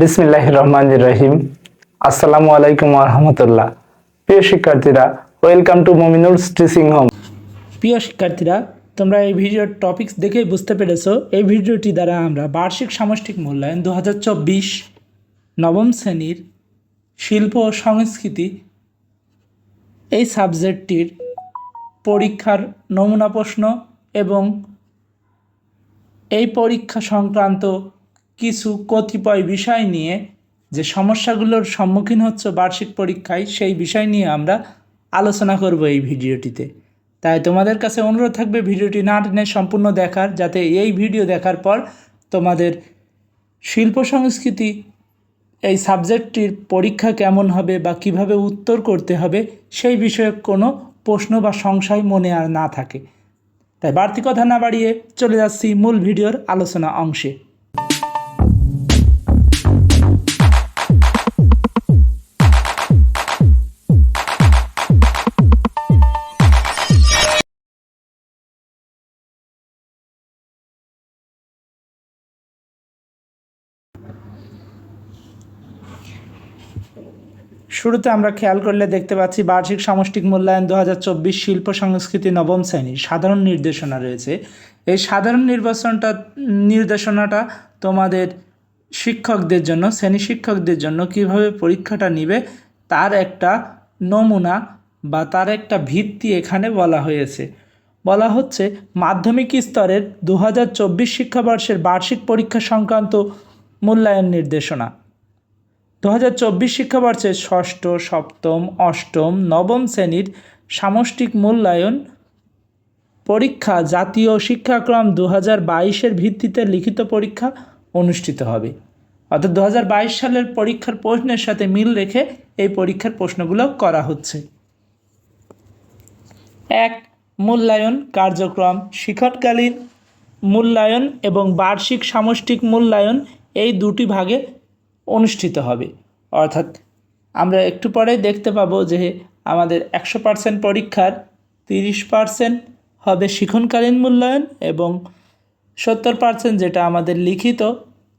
বিসমিল্লাহির রহমানির রহিম। আসসালামু আলাইকুম ওয়া রাহমাতুল্লাহ। প্রিয় শিক্ষার্থীরা, ওয়েলকাম টু মুমিনুলস টিচিং হোম। প্রিয় শিক্ষার্থীরা, তোমরা এই ভিডিওর টপিকস দেখেই বুঝতে পেরেছো এই ভিডিওটি দ্বারা আমরা বার্ষিক সামষ্টিক মূল্যায়ন 2024 নবম শ্রেণীর শিল্প ও সংস্কৃতি এই সাবজেক্টটির পরীক্ষার নমুনা প্রশ্ন এবং এই পরীক্ষা সংক্রান্ত কিছু কতিপয় বিষয় নিয়ে যে সমস্যাগুলোর সম্মুখীন হচ্ছে বার্ষিক পরীক্ষায় সেই বিষয় নিয়ে আমরা আলোচনা করব এই ভিডিওটিতে। তাই তোমাদের কাছে অনুরোধ থাকবে ভিডিওটি না টেনে সম্পূর্ণ দেখার, যাতে এই ভিডিও দেখার পর তোমাদের শিল্প সংস্কৃতি এই সাবজেক্টটির পরীক্ষা কেমন হবে বা কিভাবে উত্তর করতে হবে সেই বিষয়ে কোনো প্রশ্ন বা সংশয় মনে আর না থাকে। তাই বাড়তি কথা না বাড়িয়ে চলে যাচ্ছি মূল ভিডিওর আলোচনা অংশে। শুরুতে আমরা খেয়াল করলে দেখতে পাচ্ছি বার্ষিক সামষ্টিক মূল্যায়ন 2024 শিল্প সংস্কৃতি নবম শ্রেণী সাধারণ নির্দেশনা রয়েছে। এই সাধারণ নির্দেশনাটা তোমাদের শিক্ষকদের জন্য, শ্রেণী শিক্ষকদের জন্য কিভাবে পরীক্ষাটা নিবে তার একটা নমুনা বা তার একটা ভিত্তি এখানে বলা হয়েছে। বলা হচ্ছে মাধ্যমিক স্তরের 2024 শিক্ষাবর্ষের বার্ষিক পরীক্ষা সংক্রান্ত মূল্যায়ন নির্দেশনা। 2024 শিক্ষাবর্ষে ষষ্ঠ, সপ্তম, অষ্টম, নবম শ্রেণীর সামষ্টিক মূল্যায়ন পরীক্ষা জাতীয় শিক্ষাক্রম 2022-এর ভিত্তিতে লিখিত পরীক্ষা অনুষ্ঠিত হবে। অর্থাৎ 2022 সালের পরীক্ষার প্রশ্নের সাথে মিল রেখে এই পরীক্ষার প্রশ্নগুলো করা হচ্ছে। 1. মূল্যায়ন কার্যক্রম। শিক্ষণকালীন মূল্যায়ন এবং বার্ষিক সামষ্টিক মূল্যায়ন এই দুটি ভাগে অনুষ্ঠিত হবে। অর্থাৎ আমরা একটু পরেই দেখতে পাবো যে আমাদের 100% পরীক্ষার 30% হবে শিক্ষণকালীন মূল্যায়ন এবং 70% যেটা আমাদের লিখিত,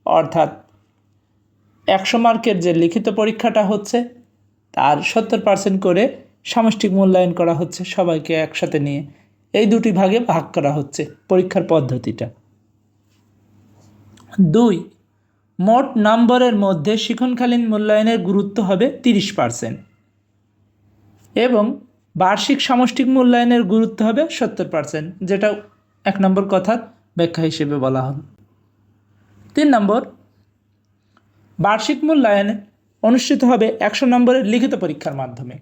অর্থাৎ 100 মার্কের যে লিখিত পরীক্ষাটা হচ্ছে তার 70% করে সামষ্টিক মূল্যায়ন করা হচ্ছে সবাইকে একসাথে নিয়ে। এই দুটি ভাগে ভাগ করা হচ্ছে পরীক্ষার পদ্ধতিটা। 2. মোট নম্বরের মধ্যে শিক্ষণকালীন মূল্যায়নের গুরুত্ব হবে 30% এবং বার্ষিক সামষ্টিক মূল্যায়নের গুরুত্ব হবে 70%, যেটা 1 নম্বর কথার ব্যাখ্যা হিসেবে বলা হল। 3 নম্বর, বার্ষিক মূল্যায়ন অনুষ্ঠিত হবে 100 নম্বরের লিখিত পরীক্ষার মাধ্যমে।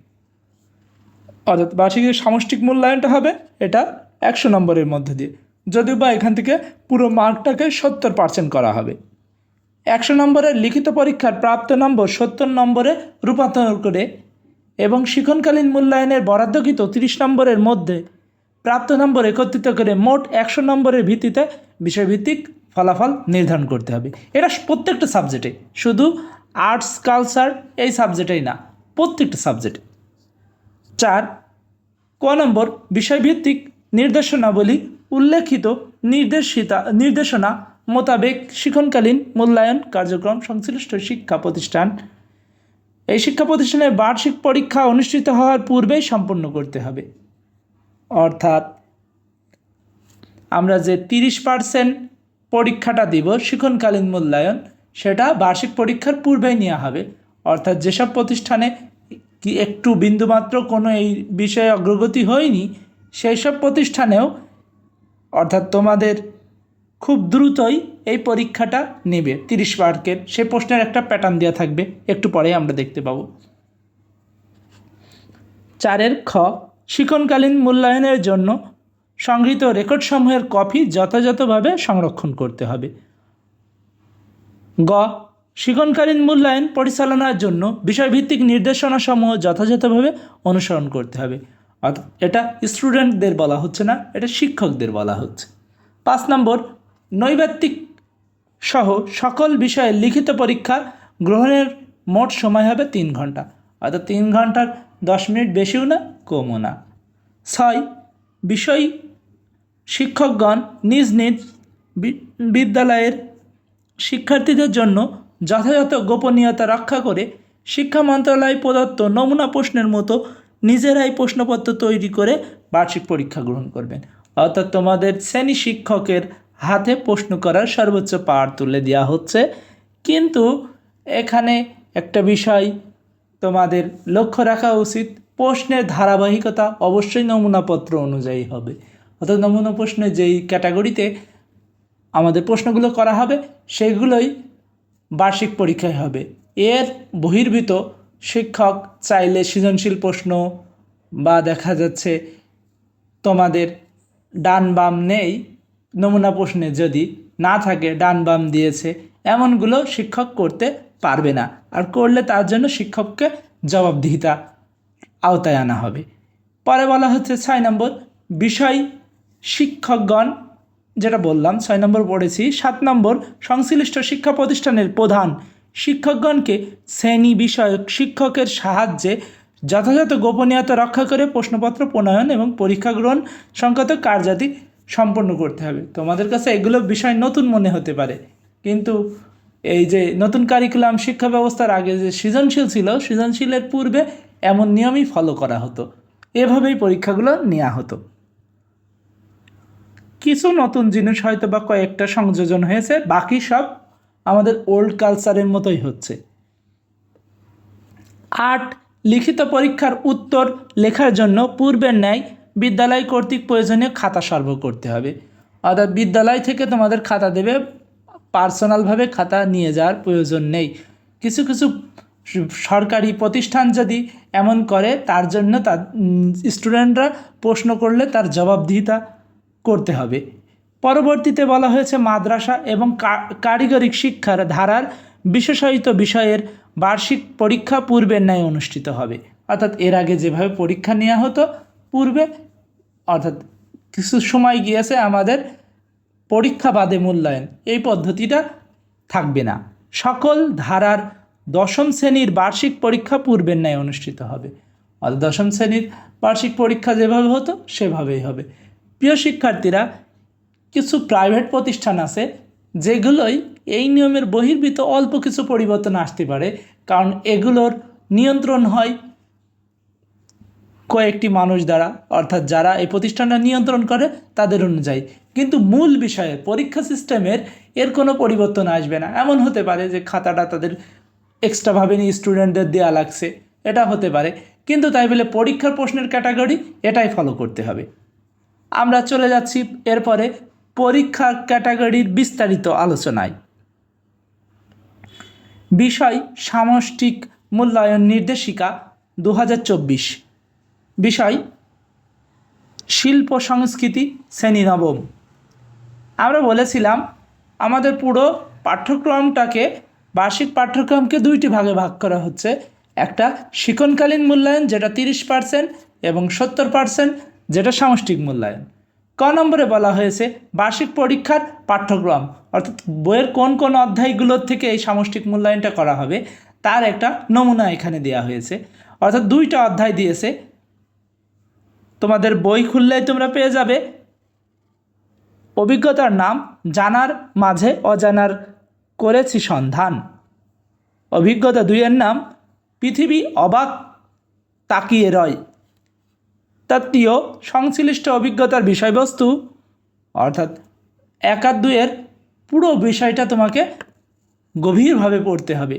অর্থাৎ বার্ষিক সামষ্টিক মূল্যায়নটা হবে এটা 100 নম্বরের মধ্যে দিয়ে, যদিও বা এখান থেকে পুরো মার্কটাকে 70% করা হবে। 100 নম্বরের লিখিত পরীক্ষার প্রাপ্ত নম্বর 70 নম্বরে রূপান্তর করে এবং শিক্ষণকালীন মূল্যায়নের বরাদ্দকৃত 30 নম্বরের মধ্যে প্রাপ্ত নম্বর একত্রিত করে মোট 100 নম্বরের ভিত্তিতে বিষয়ভিত্তিক ফলাফল নির্ধারণ করতে হবে। এটা প্রত্যেকটা সাবজেক্টে, শুধু আর্টস কালচার এই সাবজেক্টেই না, প্রত্যেকটা সাবজেক্টে। 4. ক নম্বর, বিষয়ভিত্তিক নির্দেশনাবলী উল্লেখিত নির্দেশনা মোতাবেক শিক্ষণকালীন মূল্যায়ন কার্যক্রম সংশ্লিষ্ট শিক্ষা প্রতিষ্ঠান এই শিক্ষা প্রতিষ্ঠানের বার্ষিক পরীক্ষা অনুষ্ঠিত হওয়ার পূর্বেই সম্পন্ন করতে হবে। অর্থাৎ আমরা যে 30% পরীক্ষাটা দিব শিক্ষণকালীন মূল্যায়ন, সেটা বার্ষিক পরীক্ষার পূর্বেই নেওয়া হবে। অর্থাৎ যেসব প্রতিষ্ঠানে কি একটু বিন্দুমাত্র কোনো এই বিষয়ে অগ্রগতি হয়নি সেই সব প্রতিষ্ঠানেও, অর্থাৎ তোমাদের খুব দ্রুতই এই পরীক্ষাটা নেবে 30 মার্কের। সেই প্রশ্নের একটা প্যাটার্ন দেওয়া থাকবে, একটু পরে আমরা দেখতে পাবো। 4 খ, শিক্ষণকালীন মূল্যায়নের জন্য সংগৃহীত রেকর্ডসমূহের কপি যথাযথভাবে সংরক্ষণ করতে হবে। গ, শিক্ষণকালীন মূল্যায়ন পরিচালনার জন্য বিষয়ভিত্তিক নির্দেশনাসমূহ যথাযথভাবে অনুসরণ করতে হবে। অর্থাৎ এটা স্টুডেন্টদের বলা হচ্ছে না, এটা শিক্ষকদের বলা হচ্ছে। 5 নম্বর, নৈর্ব্যক্তিক সহ সকল বিষয়ে লিখিত পরীক্ষা গ্রহণের মোট সময় হবে 3 ঘন্টা। অর্থাৎ 3 ঘন্টার 10 মিনিট বেশিও না কমও না। 6, বিষয় শিক্ষকগণ নিজ নিজ বিদ্যালয়ের শিক্ষার্থীদের জন্য যথাযথ গোপনীয়তা রক্ষা করে শিক্ষা মন্ত্রণালয় প্রদত্ত নমুনা প্রশ্নের মতো নিজেরাই প্রশ্নপত্র তৈরি করে বার্ষিক পরীক্ষা গ্রহণ করবেন। অর্থাৎ তোমাদের শ্রেণী শিক্ষকের হাতে প্রশ্ন করার সর্বোচ্চ পাওয়ার তুলে দেওয়া হচ্ছে। কিন্তু এখানে একটা বিষয় তোমাদের লক্ষ্য রাখা উচিত, প্রশ্নের ধারাবাহিকতা অবশ্যই নমুনাপত্র অনুযায়ী হবে। অর্থাৎ নমুনা প্রশ্নে যেই ক্যাটাগরিতে আমাদের প্রশ্নগুলো করা হবে সেগুলোই বার্ষিক পরীক্ষায় হবে। এর বহির্ভূত শিক্ষক চাইলে সৃজনশীল প্রশ্ন বা দেখা যাচ্ছে তোমাদের ডান বাম নেই, নমুনা প্রশ্নে যদি না থাকে ডান বাম দিয়েছে, এমনগুলো শিক্ষক করতে পারবে না। আর করলে তার জন্য শিক্ষককে জবাবদিহিতা আওতায় আনা হবে। পরে বলা হচ্ছে 6 নম্বর বিষয় শিক্ষকগণ, যেটা বললাম 6 নম্বর পড়েছি। 7 নম্বর সংশ্লিষ্ট শিক্ষা প্রতিষ্ঠানের প্রধান শিক্ষকগণকে শ্রেণী বিষয়ক শিক্ষকের সাহায্যে যথাযথ গোপনীয়তা রক্ষা করে প্রশ্নপত্র প্রণয়ন এবং পরীক্ষা গ্রহণ সংক্রান্ত কার্যাদি সম্পন্ন করতে হবে। তোমাদের কাছে এগুলো বিষয় নতুন মনে হতে পারে, কিন্তু এই যে নতুন কারিকুলাম শিক্ষা ব্যবস্থার আগে যে সৃজনশীল ছিল, সৃজনশীলের পূর্বে এমন নিয়মই ফলো করা হতো, এভাবেই পরীক্ষাগুলো নেওয়া হতো। কিছু নতুন জিনিস হয়তো বা কয়েকটা সংযোজন হয়েছে, বাকি সব আমাদের ওল্ড কালচারের মতোই হচ্ছে। 8 লিখিত পরীক্ষার উত্তর লেখার জন্য পূর্বের ন্যায় বিদ্যালয় কর্তৃক প্রয়োজনীয় খাতা সরবরাহ করতে হবে। অর্থাৎ বিদ্যালয় থেকে তোমাদের খাতা দেবে, পার্সোনালভাবে খাতা নিয়ে যাওয়ার প্রয়োজন নেই। কিছু কিছু সরকারি প্রতিষ্ঠান যদি এমন করে, তার জন্য তার স্টুডেন্টরা প্রশ্ন করলে তার জবাবদিহিতা করতে হবে। পরবর্তীতে বলা হয়েছে মাদ্রাসা এবং কারিগরি শিক্ষার ধারার বিশেষায়িত বিষয়ের বার্ষিক পরীক্ষা পূর্বের ন্যায় অনুষ্ঠিত হবে। অর্থাৎ এর আগে যেভাবে পরীক্ষা নেওয়া হতো পূর্বে, অর্থাৎ কিছু সময় গিয়েছে আমাদের পরীক্ষা বাদে মূল্যায়ন, এই পদ্ধতিটা থাকবে না। সকল ধারার 10ম শ্রেণীর বার্ষিক পরীক্ষা পূর্বের ন্যায় অনুষ্ঠিত হবে। অর্থাৎ 10ম শ্রেণীর বার্ষিক পরীক্ষা যেভাবে হতো সেভাবেই হবে। প্রিয় শিক্ষার্থীরা, কিছু প্রাইভেট প্রতিষ্ঠান আছে যেগুলোই এই নিয়মের বহির্ভূত অল্প কিছু পরিবর্তন আসতে পারে, কারণ এগুলোর নিয়ন্ত্রণ হয় কয়েকটি মানুষ দ্বারা, অর্থাৎ যারা এই প্রতিষ্ঠানটা নিয়ন্ত্রণ করে তাদের অনুযায়ী। কিন্তু মূল বিষয়ে পরীক্ষা সিস্টেমের এর কোনো পরিবর্তন আসবে না। এমন হতে পারে যে খাতাটা তাদের এক্সট্রাভাবে নিয়ে স্টুডেন্টদের দেওয়া লাগছে, এটা হতে পারে, কিন্তু তাই বলে পরীক্ষার প্রশ্নের ক্যাটাগরি এটাই ফলো করতে হবে। আমরা চলে যাচ্ছি এরপরে পরীক্ষার ক্যাটাগরির বিস্তারিত আলোচনায়। বিষয় সামষ্টিক মূল্যায়ন নির্দেশিকা 2024। বিষয় শিল্প সংস্কৃতি, শ্রেণী 9ম। আমরা বলেছিলাম আমাদের পুরো পাঠ্যক্রমটাকে, বার্ষিক পাঠ্যক্রমকে 2টি ভাগে ভাগ করা হচ্ছে। একটা শিক্ষণকালীন মূল্যায়ন যেটা 30% এবং 70% যেটা সামষ্টিক মূল্যায়ন। ক নম্বরে বলা হয়েছে বার্ষিক পরীক্ষার পাঠ্যক্রম, অর্থাৎ বইয়ের কোন কোন অধ্যায়গুলোর থেকে এই সামষ্টিক মূল্যায়নটা করা হবে তার একটা নমুনা এখানে দেওয়া হয়েছে। অর্থাৎ 2টা অধ্যায় দিয়েছে, তোমাদের বই খুললেই তোমরা পেয়ে যাবে। অভিজ্ঞতার নাম, জানার মাঝে অজানার করেছি সন্ধান। অভিজ্ঞতা 2-এর নাম, পৃথিবী অবাক তাকিয়ে রয়। তৃতীয় সংশ্লিষ্ট অভিজ্ঞতার বিষয়বস্তু, অর্থাৎ 1 আর 2-এর পুরো বিষয়টা তোমাকে গভীরভাবে পড়তে হবে।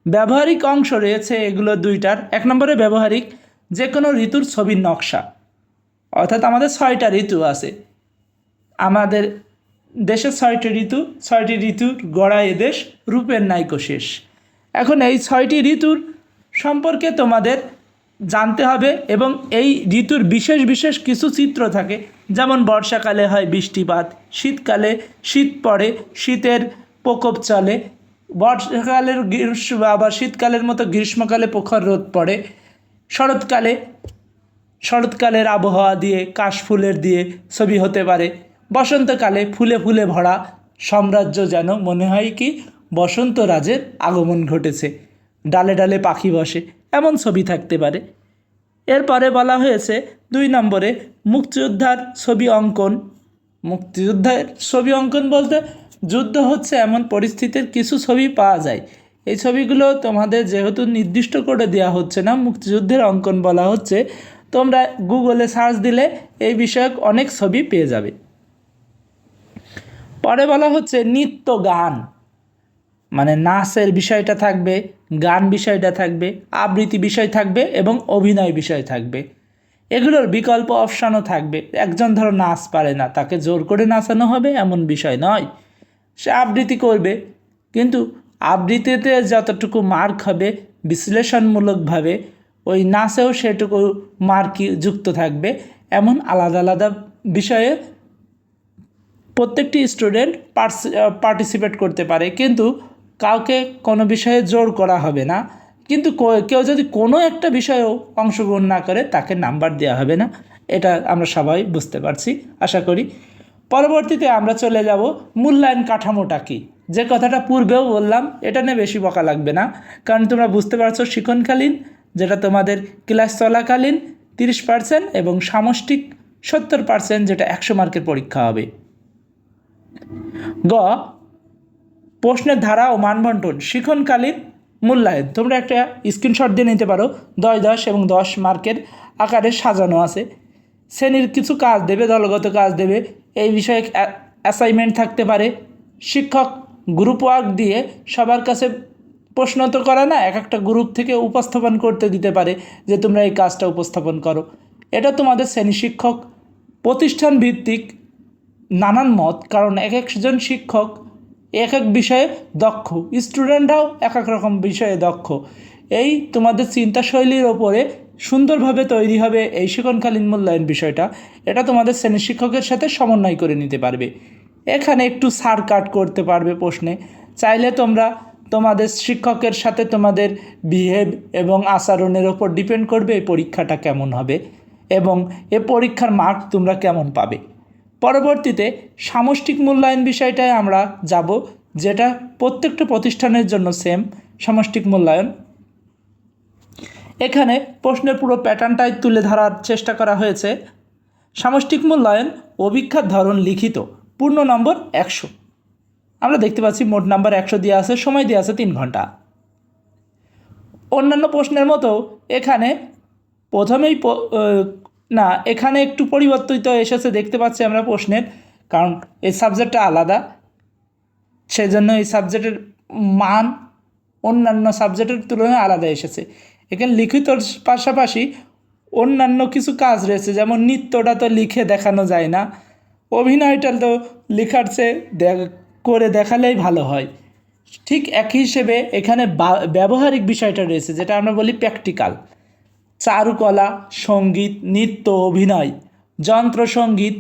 ব্যবহারিক অংশ রয়েছে এগুলো 2টার। 1 নম্বরে ব্যবহারিক, যে কোনো ঋতুর ছবির নকশা, অর্থাৎ আমাদের 6টা ঋতু আছে। আমাদের দেশের 6টি ঋতু, 6টি ঋতুর গড়া এদেশ, রূপের নাইকো শেষ। এখন এই 6টি ঋতুর সম্পর্কে তোমাদের জানতে হবে, এবং এই ঋতুর বিশেষ বিশেষ কিছু চিত্র থাকে, যেমন বর্ষাকালে হয় বৃষ্টিপাত, শীতকালে শীত পড়ে, শীতের প্রকোপ চলে, বর্ষাকালের আবার শীতকালের মতো গ্রীষ্মকালে প্রখর রোদ পড়ে, শরৎকালের আবহাওয়া দিয়ে কাশফুলের দিয়ে ছবি হতে পারে, বসন্তকালে ফুলে ফুলে ভরা সাম্রাজ্য, যেন মনে হয় কি বসন্ত রাজের আগমন ঘটেছে, ডালে ডালে পাখি বসে, এমন ছবি থাকতে পারে। এরপরে বলা হয়েছে 2 নম্বরে মুক্তিযোদ্ধার ছবি অঙ্কন। মুক্তিযোদ্ধার ছবি অঙ্কন বলতে যুদ্ধ হচ্ছে এমন পরিস্থিতির কিছু ছবি পাওয়া যায়। এই ছবিগুলো তোমাদের যেহেতু নির্দিষ্ট করে দেওয়া হচ্ছে না, মুক্তিযুদ্ধের অঙ্কন বলা হচ্ছে, তোমরা গুগলে সার্চ দিলে এই বিষয়ক অনেক ছবি পেয়ে যাবে। পরে বলা হচ্ছে নৃত্য গান, মানে নাচের বিষয়টা থাকবে, গান বিষয়টা থাকবে, আবৃত্তি বিষয় থাকবে এবং অভিনয় বিষয় থাকবে। এগুলোর বিকল্প অপশানও থাকবে। একজন ধরো নাচ পারে না, তাকে জোর করে নাচানো হবে এমন বিষয় নয়, সে আবৃত্তি করবে, কিন্তু আবৃত্তিতে যতটুকু মার্ক হবে বিশ্লেষণমূলকভাবে, ওই নাচেও সেটুকু মার্কই যুক্ত থাকবে। এমন আলাদা আলাদা বিষয়ে প্রত্যেকটি স্টুডেন্ট পার্টিসিপেট করতে পারে, কিন্তু কাউকে কোনো বিষয়ে জোর করা হবে না। কিন্তু কেউ যদি কোনো একটা বিষয়েও অংশগ্রহণ না করে তাকে নাম্বার দেওয়া হবে না। এটা আমরা সবাই বুঝতে পারছি আশা করি। পরবর্তীতে আমরা চলে যাব মূল্যায়ন কাঠামোটা কী, যে কথাটা পূর্বেও বললাম, এটা নিয়ে বেশি বকা লাগবে না, কারণ তোমরা বুঝতে পারছো শিক্ষণকালীন, যেটা তোমাদের ক্লাস চলাকালীন 30% এবং সামষ্টিক 70%, যেটা 100 মার্কের পরীক্ষা হবে। গ, প্রশ্নের ধারা ও মানবন্টন শিক্ষণকালীন মূল্যায়ন। তোমরা একটা স্ক্রিনশট দিয়ে নিতে পারো, 10 এবং 10 মার্কের আকারে সাজানো আছে। শ্রেণীর কিছু কাজ দেবে, দলগত কাজ দেবে, এই বিষয়ে অ্যাসাইনমেন্ট থাকতে পারে। শিক্ষক গ্রুপ ওয়ার্ক দিয়ে সবার কাছে প্রশ্ন তো করে না, এক একটা গ্রুপ থেকে উপস্থাপন করতে দিতে পারে যে তোমরা এই কাজটা উপস্থাপন করো। এটা তোমাদের শ্রেণী শিক্ষক প্রতিষ্ঠান ভিত্তিক নানান মত, কারণ এক একজন শিক্ষক এক এক বিষয়ে দক্ষ, স্টুডেন্টরাও এক এক রকম বিষয়ে দক্ষ। এই তোমাদের চিন্তাশৈলীর ওপরে সুন্দরভাবে তৈরি হবে এই শিক্ষণকালীন মূল্যায়ন বিষয়টা। এটা তোমাদের শ্রেণী শিক্ষকের সাথে সমন্বয় করে নিতে পারবে। এখানে একটু সার কাট করতে পারবে প্রশ্নে, চাইলে তোমরা তোমাদের শিক্ষকের সাথে তোমাদের বিহেভ এবং আচরণের ওপর ডিপেন্ড করবে এই পরীক্ষাটা কেমন হবে এবং এ পরীক্ষার মার্ক তোমরা কেমন পাবে। পরবর্তীতে সামষ্টিক মূল্যায়ন বিষয়টায় আমরা যাব, যেটা প্রত্যেকটা প্রতিষ্ঠানের জন্য সেম সামষ্টিক মূল্যায়ন। এখানে প্রশ্নের পুরো প্যাটার্নটাই তুলে ধরার চেষ্টা করা হয়েছে। সামষ্টিক মূল্যায়ন অভিক্ষার ধরন লিখিত, পূর্ণ নম্বর 100। আমরা দেখতে পাচ্ছি মোট নাম্বার 100 দেওয়া আছে, সময় দেওয়া আছে 3 ঘন্টা। অন্যান্য প্রশ্নের মতো এখানে প্রথমেই না, এখানে একটু পরিবর্তিত এসেছে দেখতে পাচ্ছি আমরা প্রশ্নের, কারণ এই সাবজেক্টটা আলাদা, সেজন্য এই সাবজেক্টের মান অন্যান্য সাবজেক্টের তুলনায় আলাদা এসেছে। এখানে লিখিতর পাশাপাশি অন্যান্য কিছু কাজ রয়েছে, যেমন নৃত্যটা তো লিখে দেখানো যায় না, অভিনয়টা তো লেখার চেয়ে করে দেখালেই ভালো হয়। ঠিক একই হিসেবে এখানে ব্যবহারিক বিষয়টা রয়েছে, যেটা আমরা বলি প্র্যাকটিক্যাল। চারুকলা, সঙ্গীত, নৃত্য, অভিনয়, যন্ত্রসঙ্গীত,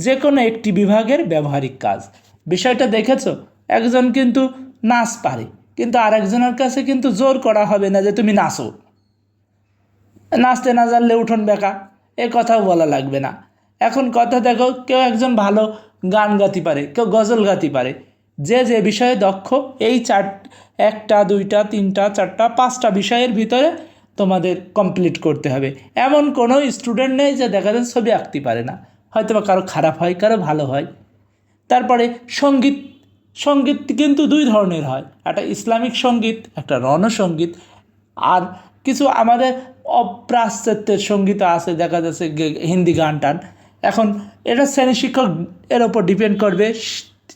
যে কোনো একটি বিভাগের ব্যবহারিক কাজ। বিষয়টা দেখেছো, একজন কিন্তু নাচ পারে, কিন্তু আরেকজনের কাছে কিন্তু জোর করা হবে না যে তুমি নাচো, নাচতে না জানলে উঠোন বেঁকা, এ কথাও বলা লাগবে না। এখন কথা দেখো, কেউ একজন ভালো গান গাতে পারে, কেউ গজল গাতে পারে, যে যে বিষয়ে দক্ষ, এই 1টা 2টা 3টা 4টা 5টা বিষয়ের ভিতরে তোমাদের কমপ্লিট করতে হবে। এমন কোনো স্টুডেন্ট নেই যে দেখা যাচ্ছে ছবি আঁকতে পারে না, হয়তো বা কারো খারাপ হয়, কারো ভালো হয়। তারপরে সঙ্গীত, সঙ্গীত কিন্তু 2 ধরনের হয়, একটা ইসলামিক সঙ্গীত, একটা রণসঙ্গীত, আর কিছু আমাদের অপ্রাচ্যের সঙ্গীত আছে, দেখা যাচ্ছে হিন্দি গান টান। এখন এটা শ্রেণী শিক্ষক এর ওপর ডিপেন্ড করবে,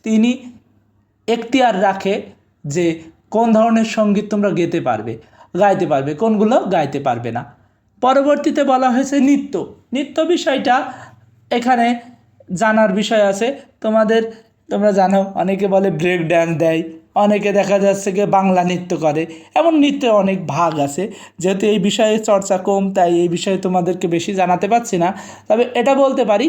তিনি এখতিয়ার রাখে যে কোন ধরনের সঙ্গীত তোমরা গাইতে পারবে, কোনগুলো গাইতে পারবে না। পরবর্তীতে বলা হয়েছে নৃত্য। নৃত্য বিষয়টা এখানে জানার বিষয় আছে তোমরা জানো, অনেকে বলে ব্রেক ড্যান্স দেয়, অনেকে দেখা যাচ্ছে যে বাংলা নৃত্য করে, এমন নৃত্যে অনেক ভাগ আছে। যেহেতু এই বিষয়ে চর্চা কম, তাই এই বিষয়ে তোমাদেরকে বেশি জানাতে পারছি না। তবে এটা বলতে পারি,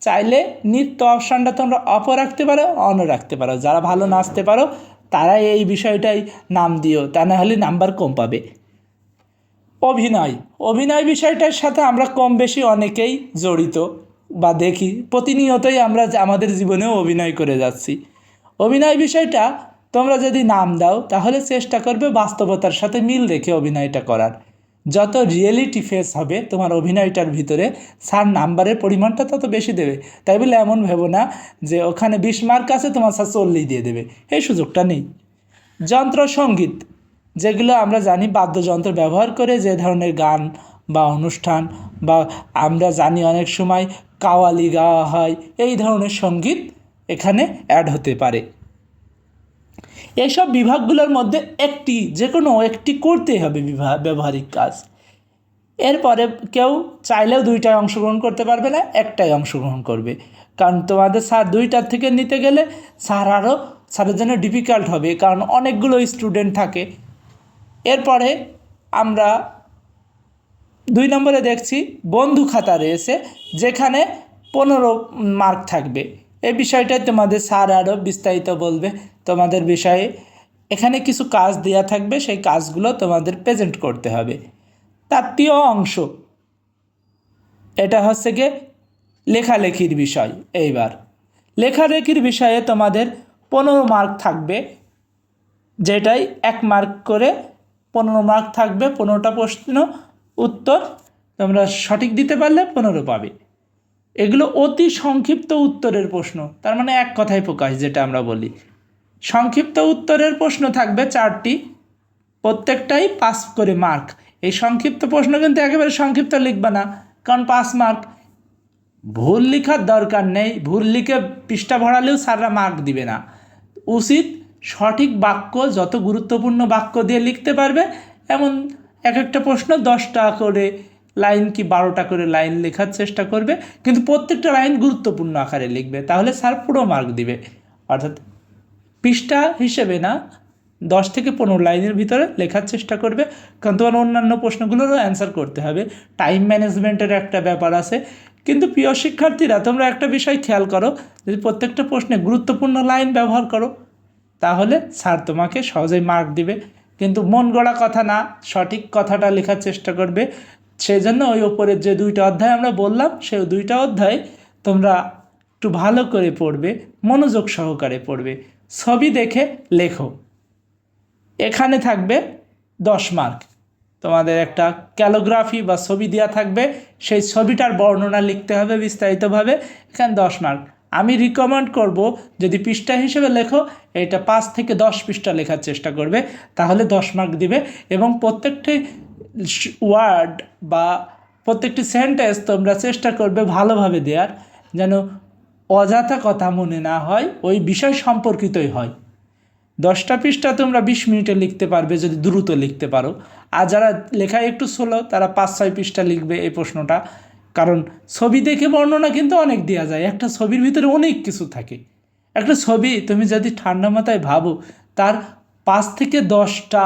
চাইলে নৃত্য অপশানটা তোমরা অফও রাখতে পারো, অনও রাখতে পারো। যারা ভালো নাচতে পারো তারাই এই বিষয়টাই নাম দিও, তা না হলে নাম্বার কম পাবে। অভিনয় বিষয়টার সাথে আমরা কম বেশি অনেকেই জড়িত বা দেখি, প্রতিনিয়তই আমরা আমাদের জীবনেও অভিনয় করে যাচ্ছি। অভিনয় বিষয়টা তোমরা যদি নাম দাও তাহলে চেষ্টা করবে বাস্তবতার সাথে মিল রেখে অভিনয়টা করার। যত রিয়েলিটি ফেস হবে তোমার অভিনয়টার ভিতরে, স্যার নাম্বারের পরিমাণটা তত বেশি দেবে। তাই বলে এমন ভেবো না যে ওখানে 20 মার্ক আছে তোমার স্যার 40 দিয়ে দেবে, এই সুযোগটা নেই। যন্ত্র সঙ্গীত, যেগুলো আমরা জানি বাদ্যযন্ত্র ব্যবহার করে যে ধরনের গান বা অনুষ্ঠান, বা আমরা জানি অনেক সময় কাওয়ালি গাওয়া হয়, এই ধরনের সঙ্গীত এখানে অ্যাড হতে পারে। এইসব বিভাগগুলোর মধ্যে একটি, যে কোনো একটি করতেই হবে ব্যবহারিক কাজ। এরপরে কেউ চাইলেও দুইটায় অংশগ্রহণ করতে পারবে না, একটাই অংশগ্রহণ করবে, কারণ তোমাদের স্যার দুইটার থেকে নিতে গেলে স্যারের জন্য ডিফিকাল্ট হবে, কারণ অনেকগুলো স্টুডেন্ট থাকে। এরপরে আমরা 2 নম্বরে দেখছি বন্ধু খাতা রয়েছে, যেখানে 15 মার্ক থাকবে। এই বিষয়টাই তোমাদের স্যার আরও বিস্তারিত বলবে তোমাদের বিষয়ে। এখানে কিছু কাজ দেওয়া থাকবে, সেই কাজগুলো তোমাদের প্রেজেন্ট করতে হবে। তৃতীয় অংশ, এটা হচ্ছে গিয়ে লেখালেখির বিষয়। এইবার লেখালেখির বিষয়ে তোমাদের 15 মার্ক থাকবে, যেটাই 1 মার্ক করে 15 মার্ক থাকবে। 15টা প্রশ্ন উত্তর তোমরা সঠিক দিতে পারলে 15 পাবে। এগুলো অতি সংক্ষিপ্ত উত্তরের প্রশ্ন, তার মানে এক কথায় প্রকাশ, যেটা আমরা বলি। সংক্ষিপ্ত উত্তরের প্রশ্ন থাকবে 4টি, প্রত্যেকটাই 5 করে মার্ক। এই সংক্ষিপ্ত প্রশ্ন কিন্তু একেবারে সংক্ষিপ্ত লিখবা না, কারণ 5 মার্ক। ভুল লেখার দরকার নেই, ভুল লিখে পৃষ্ঠা ভরালেও স্যাররা মার্ক দিবে না। উচিত সঠিক বাক্য, যত গুরুত্বপূর্ণ বাক্য দিয়ে লিখতে পারবে, এমন এক একটা প্রশ্ন 10টা করে লাইন কি 12টা করে লাইন লেখার চেষ্টা করবে, কিন্তু প্রত্যেকটা লাইন গুরুত্বপূর্ণ আকারে লিখবে, তাহলে স্যার পুরো মার্ক দিবে। অর্থাৎ পৃষ্ঠা হিসেবে না, 10 থেকে 15 লাইনের ভিতরে লেখার চেষ্টা করবে, কারণ তোমার অন্যান্য প্রশ্নগুলোরও অ্যান্সার করতে হবে। টাইম ম্যানেজমেন্টের একটা ব্যাপার আছে। কিন্তু প্রিয় শিক্ষার্থীরা, তোমরা একটা বিষয় খেয়াল করো, যদি প্রত্যেকটা প্রশ্নে গুরুত্বপূর্ণ লাইন ব্যবহার করো, তাহলে স্যার তোমাকে সহজেই মার্ক দিবে। কিন্তু মন গড়া কথা না, সঠিক কথাটা লেখার চেষ্টা করবে। সেই জন্য ওই ওপরের যে 2টা অধ্যায় আমরা বললাম, সেই 2টা অধ্যায় তোমরা একটু ভালো করে পড়বে, মনোযোগ সহকারে পড়বে। ছবি দেখে লেখো, এখানে থাকবে 10 মার্ক। তোমাদের একটা ক্যালোগ্রাফি বা ছবি দেওয়া থাকবে, সেই ছবিটার বর্ণনা লিখতে হবে বিস্তারিতভাবে, এখানে 10 মার্ক। আমি রিকমেন্ড করব, যদি পৃষ্ঠা হিসেবে লেখো, এটা 5 থেকে 10 পৃষ্ঠা লেখার চেষ্টা করবে, তাহলে 10 মার্ক দিবে। এবং প্রত্যেকটি ওয়ার্ড বা প্রত্যেকটি সেন্টেন্স তোমরা চেষ্টা করবে ভালোভাবে দেওয়ার, যেন অযথা কথা মনে না হয়, ওই বিষয় সম্পর্কিতই হয়। 10টা পৃষ্ঠা তোমরা 20 মিনিটে লিখতে পারবে যদি দ্রুত লিখতে পারো। আর যারা লেখায় একটু স্লো, তারা 5-6 পৃষ্ঠা লিখবে এই প্রশ্নটা। কারণ ছবি দেখে বর্ণনা কিন্তু অনেক দেওয়া যায়, একটা ছবির ভিতরে অনেক কিছু থাকে। একটা ছবি তুমি যদি ঠান্ডা মাথায় ভাবো, তার 5 থেকে 10টা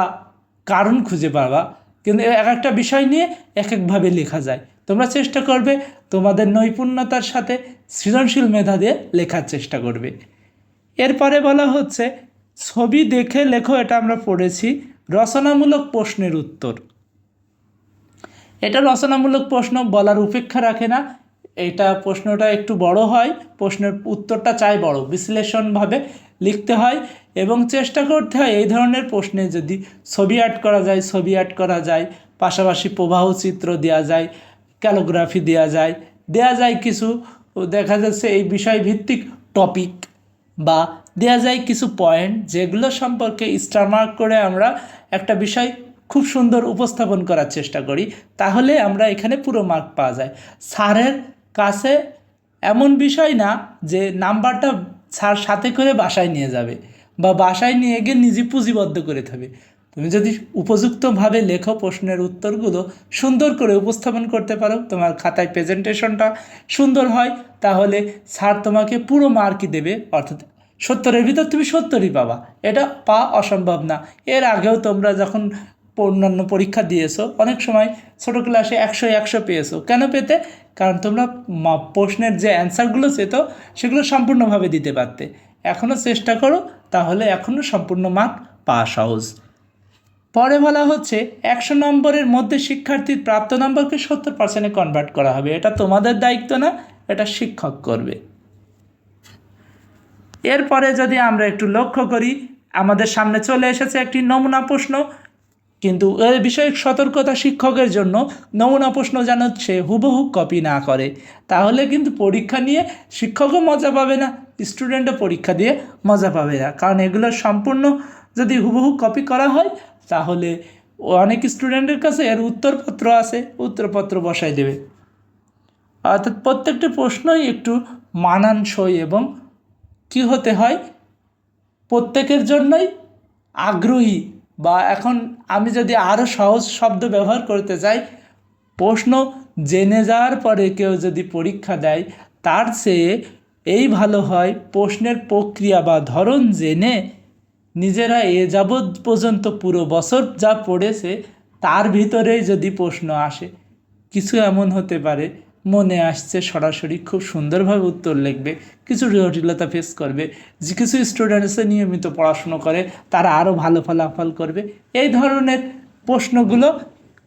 কারণ খুঁজে পাবা, কিন্তু এক একটা বিষয় নিয়ে এক একভাবে লেখা যায়। তোমরা চেষ্টা করবে তোমাদের নৈপুণ্যতার সাথে সৃজনশীল মেধা দিয়ে লেখার চেষ্টা করবে। এরপরে বলা হচ্ছে ছবি দেখে লেখো, এটা আমরা পড়েছি। রচনামূলক প্রশ্নের উত্তর, এটা রচনামূলক প্রশ্ন বলার উপেক্ষা রাখে না, এটা প্রশ্নটা একটু বড় হয়, প্রশ্নের উত্তরটা চাই বড়, বিশ্লেষণভাবে লিখতে হয় এবং চেষ্টা করতে হয় এই ধরনের প্রশ্নে যদি ছবি অ্যাড করা যায়, ছবি অ্যাড করা যায়, পাশাপাশি প্রবাহ চিত্র দেওয়া যায়, ক্যালোগ্রাফি দেওয়া যায় কিছু, দেখা যাচ্ছে এই বিষয় ভিত্তিক টপিক, বা দেওয়া যায় কিছু পয়েন্ট, যেগুলো সম্পর্কে স্টার মার্ক করে আমরা একটা বিষয় খুব সুন্দর উপস্থাপন করার চেষ্টা করি, তাহলে আমরা এখানে পুরো মার্ক পাওয়া যায়। স্যারের কাছে এমন বিষয় না যে নাম্বারটা স্যার সাথে করে বাসায় নিয়ে যাবে, বা বাসায় নিয়ে গিয়ে নিজে পুঁজিবদ্ধ করে থাকবে। তুমি যদি উপযুক্তভাবে লেখো, প্রশ্নের উত্তরগুলো সুন্দর করে উপস্থাপন করতে পারো, তোমার খাতায় প্রেজেন্টেশনটা সুন্দর হয়, তাহলে স্যার তোমাকে পুরো মার্কই দেবে। অর্থাৎ 70-এর ভিতর তুমি 70ই পাবা, এটা পাওয়া অসম্ভব না। এর আগেও তোমরা যখন অন্যান্য পরীক্ষা দিয়েছো, অনেক সময় ছোটো ক্লাসে 100 পেয়েছো। কেন পেতে? কারণ তোমরা প্রশ্নের যে অ্যান্সারগুলো চেতো, সেগুলো সম্পূর্ণভাবে দিতে পারতে। এখনও চেষ্টা করো, তাহলে এখনও সম্পূর্ণ মার্ক পাওয়া সহজ। পরে বলা হচ্ছে 100 নম্বরের মধ্যে শিক্ষার্থীর প্রাপ্ত নম্বরকে 70%-এ কনভার্ট করা হবে। এটা তোমাদের দায়িত্ব না, এটা শিক্ষক করবে। এরপরে যদি আমরা একটু লক্ষ্য করি, আমাদের সামনে চলে এসেছে একটি নমুনা প্রশ্ন। কিন্তু এর বিষয়ক সতর্কতা শিক্ষকের জন্য নমুনা প্রশ্ন যেন সে হুবহু কপি না করে, তাহলে কিন্তু পরীক্ষা নিয়ে শিক্ষকও মজা পাবে না, স্টুডেন্টও পরীক্ষা দিয়ে মজা পাবে না। কারণ এগুলো সম্পূর্ণ যদি হুবহু কপি করা হয় তাহলে অনেক স্টুডেন্টের কাছে এর উত্তরপত্র আছে, উত্তরপত্র বসায় দেবে। অর্থাৎ প্রত্যেকটি প্রশ্নই একটু মানানসই এবং কি হতে হয়, প্রত্যেকের জন্যই আগ্রহী, বা এখন আমি যদি আরও সহজ শব্দ ব্যবহার করতে চাই, প্রশ্ন জেনে যাওয়ার পরে কেউ যদি পরীক্ষা দেয় তার চেয়ে এই ভালো হয় প্রশ্নের প্রক্রিয়া বা ধরন জেনে নিজেরা যাবৎ পর্যন্ত পুরো বছর যা পড়েছে তার ভিতরেই যদি প্রশ্ন আসে, কিছু এমন হতে পারে মনে আসছে সরাসরি খুব সুন্দরভাবে উত্তর লিখবে, কিছু জটিলতা ফেস করবে, যে কিছু স্টুডেন্ট এসে নিয়মিত পড়াশুনো করে তারা আরও ভালো ফলাফল করবে। এই ধরনের প্রশ্নগুলো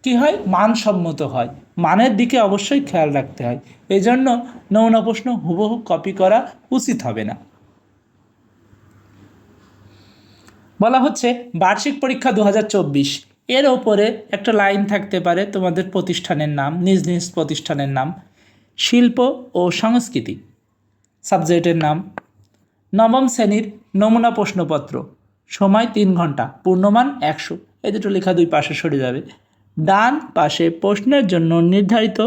কি হয়, মানসম্মত হয়, মানের দিকে অবশ্যই খেয়াল রাখতে হয়। এই জন্য নমুনা প্রশ্ন হুবহু কপি করা উচিত হবে না। বলা হচ্ছে বার্ষিক পরীক্ষা 2024, এর ওপরে একটা লাইন থাকতে পারে তোমাদের প্রতিষ্ঠানের নাম, নিজ নিজ প্রতিষ্ঠানের নাম, শিল্প ও সংস্কৃতি সাবজেক্টের নাম, নবম শ্রেণীর নমুনা প্রশ্নপত্র, সময় 3 ঘন্টা, পূর্ণমান 100, এই দুটো লেখা দুই পাশে সরে যাবে। ডান পাশে প্রশ্নের জন্য নির্ধারিত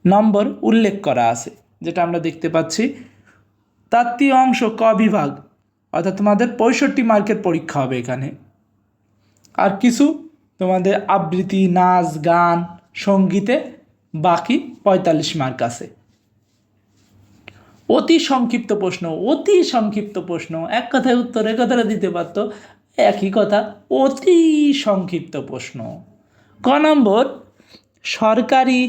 নম্বর উল্লেখ করা আছে, যেটা আমরা দেখতে পাচ্ছি। তাত্ত্বিক অংশ ক বিভাগ, অর্থাৎ তোমাদের 65 মার্কের পরীক্ষা হবে এখানে। আর কিছু তোমাদের আবৃত্তি, নাচ, গান, সঙ্গীতে বাকি 45 মার্ক আছে। অতি সংক্ষিপ্ত প্রশ্ন, অতি সংক্ষিপ্ত প্রশ্ন, এক কথায় উত্তর এক কথাটা দিতে পারতো, একই কথা, অতি সংক্ষিপ্ত প্রশ্ন। ক নম্বর, সরকারি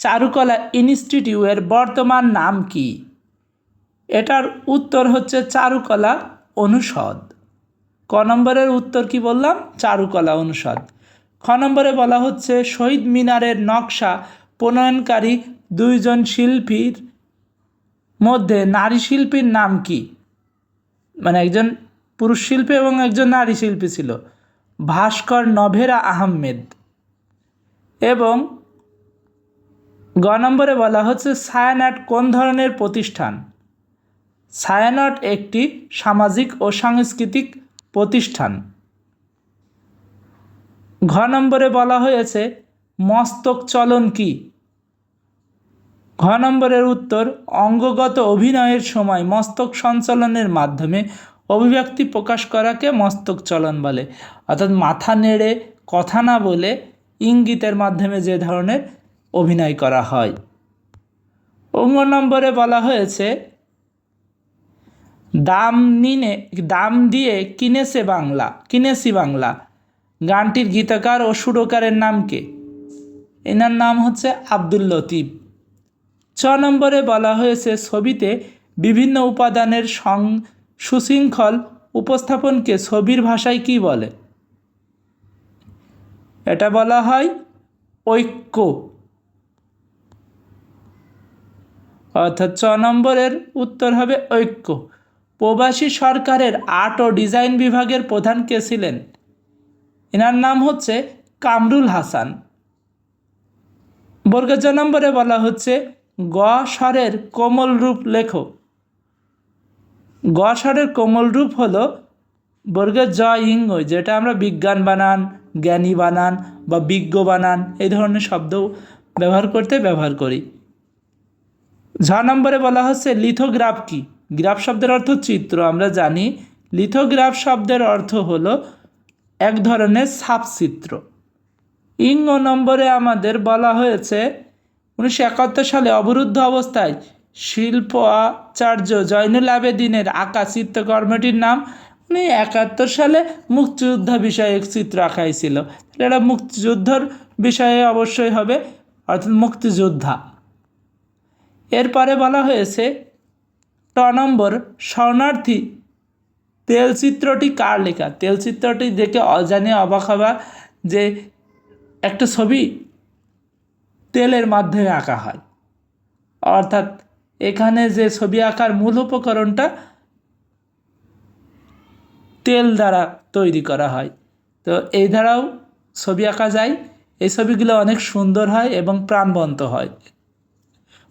চারুকলা ইনস্টিটিউটের বর্তমান নাম কি? এটার উত্তর হচ্ছে চারুকলা অনুষদ। ক নম্বরের উত্তর কি বললাম? চারুকলা অনুষদ। খ নম্বরে বলা হচ্ছে শহীদ মিনারের নকশা প্রণয়নকারী 2 জন শিল্পীর মধ্যে নারী শিল্পীর নাম কি? মানে একজন পুরুষ শিল্পী এবং একজন নারী শিল্পী ছিল, ভাস্কর নভেরা আহমেদ। এবং গ নম্বরে বলা হচ্ছে ছায়ানট কোন ধরনের প্রতিষ্ঠান? ছায়ানট একটি সামাজিক ও সাংস্কৃতিক প্রতিষ্ঠান। ঘ নম্বরে বলা হয়েছে মস্তক চলন কি? ঘ নম্বরের উত্তর অঙ্গগত অভিনয়ের সময় মস্তক সঞ্চালনের মাধ্যমে অভিব্যক্তি প্রকাশ করাকে মস্তক চলন বলে। অর্থাৎ মাথা নেড়ে কথা না বলে ইঙ্গিতের মাধ্যমে যে ধরনের অভিনয় করা হয়। অঙ্গ নম্বরে বলা হয়েছে দাম দিয়ে কিনেছি বাংলা গানটির গীতকার ও সুরকারের নাম কে? এনার নাম হচ্ছে আব্দুল লতিফ। ছ নম্বরে বলা হয়েছে ছবিতে বিভিন্ন উপাদানের সুশৃঙ্খল উপস্থাপনকে ছবির ভাষায় কি বলে? এটা বলা হয় ঐক্য। অর্থাৎ ছ নম্বরের উত্তর হবে ঐক্য। প্রবাসী সরকারের আর্ট ও ডিজাইন বিভাগের প্রধান কে ছিলেন? এনার নাম হচ্ছে কামরুল হাসান। বর্গ জ নম্বরে বলা হচ্ছে গ স্বরের কোমল রূপ লেখো। গ স্বরের কোমল রূপ হলো বর্গের জ ইঙ্গ, যেটা আমরা বিজ্ঞান বানান, জ্ঞানী বানান বা বিজ্ঞ বানান এই ধরনের শব্দ ব্যবহার করি। ঝ নম্বরে বলা হচ্ছে লিথোগ্রাফ কি? গ্রাফ শব্দের অর্থ চিত্র, আমরা জানি। লিথোগ্রাফ শব্দের অর্থ হলো এক ধরনের ছাপচিত্র। ইঙ্গ নম্বরে আমাদের বলা হয়েছে 1971 সালে অবরুদ্ধ অবস্থায় শিল্পাচার্য জয়নুল আবেদিনের আঁকা চিত্রকর্মটির নাম। 1971 সালে মুক্তিযোদ্ধা বিষয়ক চিত্র আঁকাই ছিল, এটা মুক্তিযুদ্ধর বিষয়ে অবশ্যই হবে, অর্থাৎ মুক্তিযোদ্ধা। এরপরে বলা হয়েছে ট নম্বর শরণার্থী তেলচিত্রটি কার লেখা? তেলচিত্রটি দেখে অজানে অবাক হবা যে একটা ছবি তেলের মাধ্যমে আঁকা হয়, অর্থাৎ এখানে যে ছবি আঁকার মূল উপকরণটা তেল দ্বারা তৈরি করা হয়। তো এই ধারাও ছবি আঁকা যায়। এই ছবিগুলো অনেক সুন্দর হয় এবং প্রাণবন্ত হয়।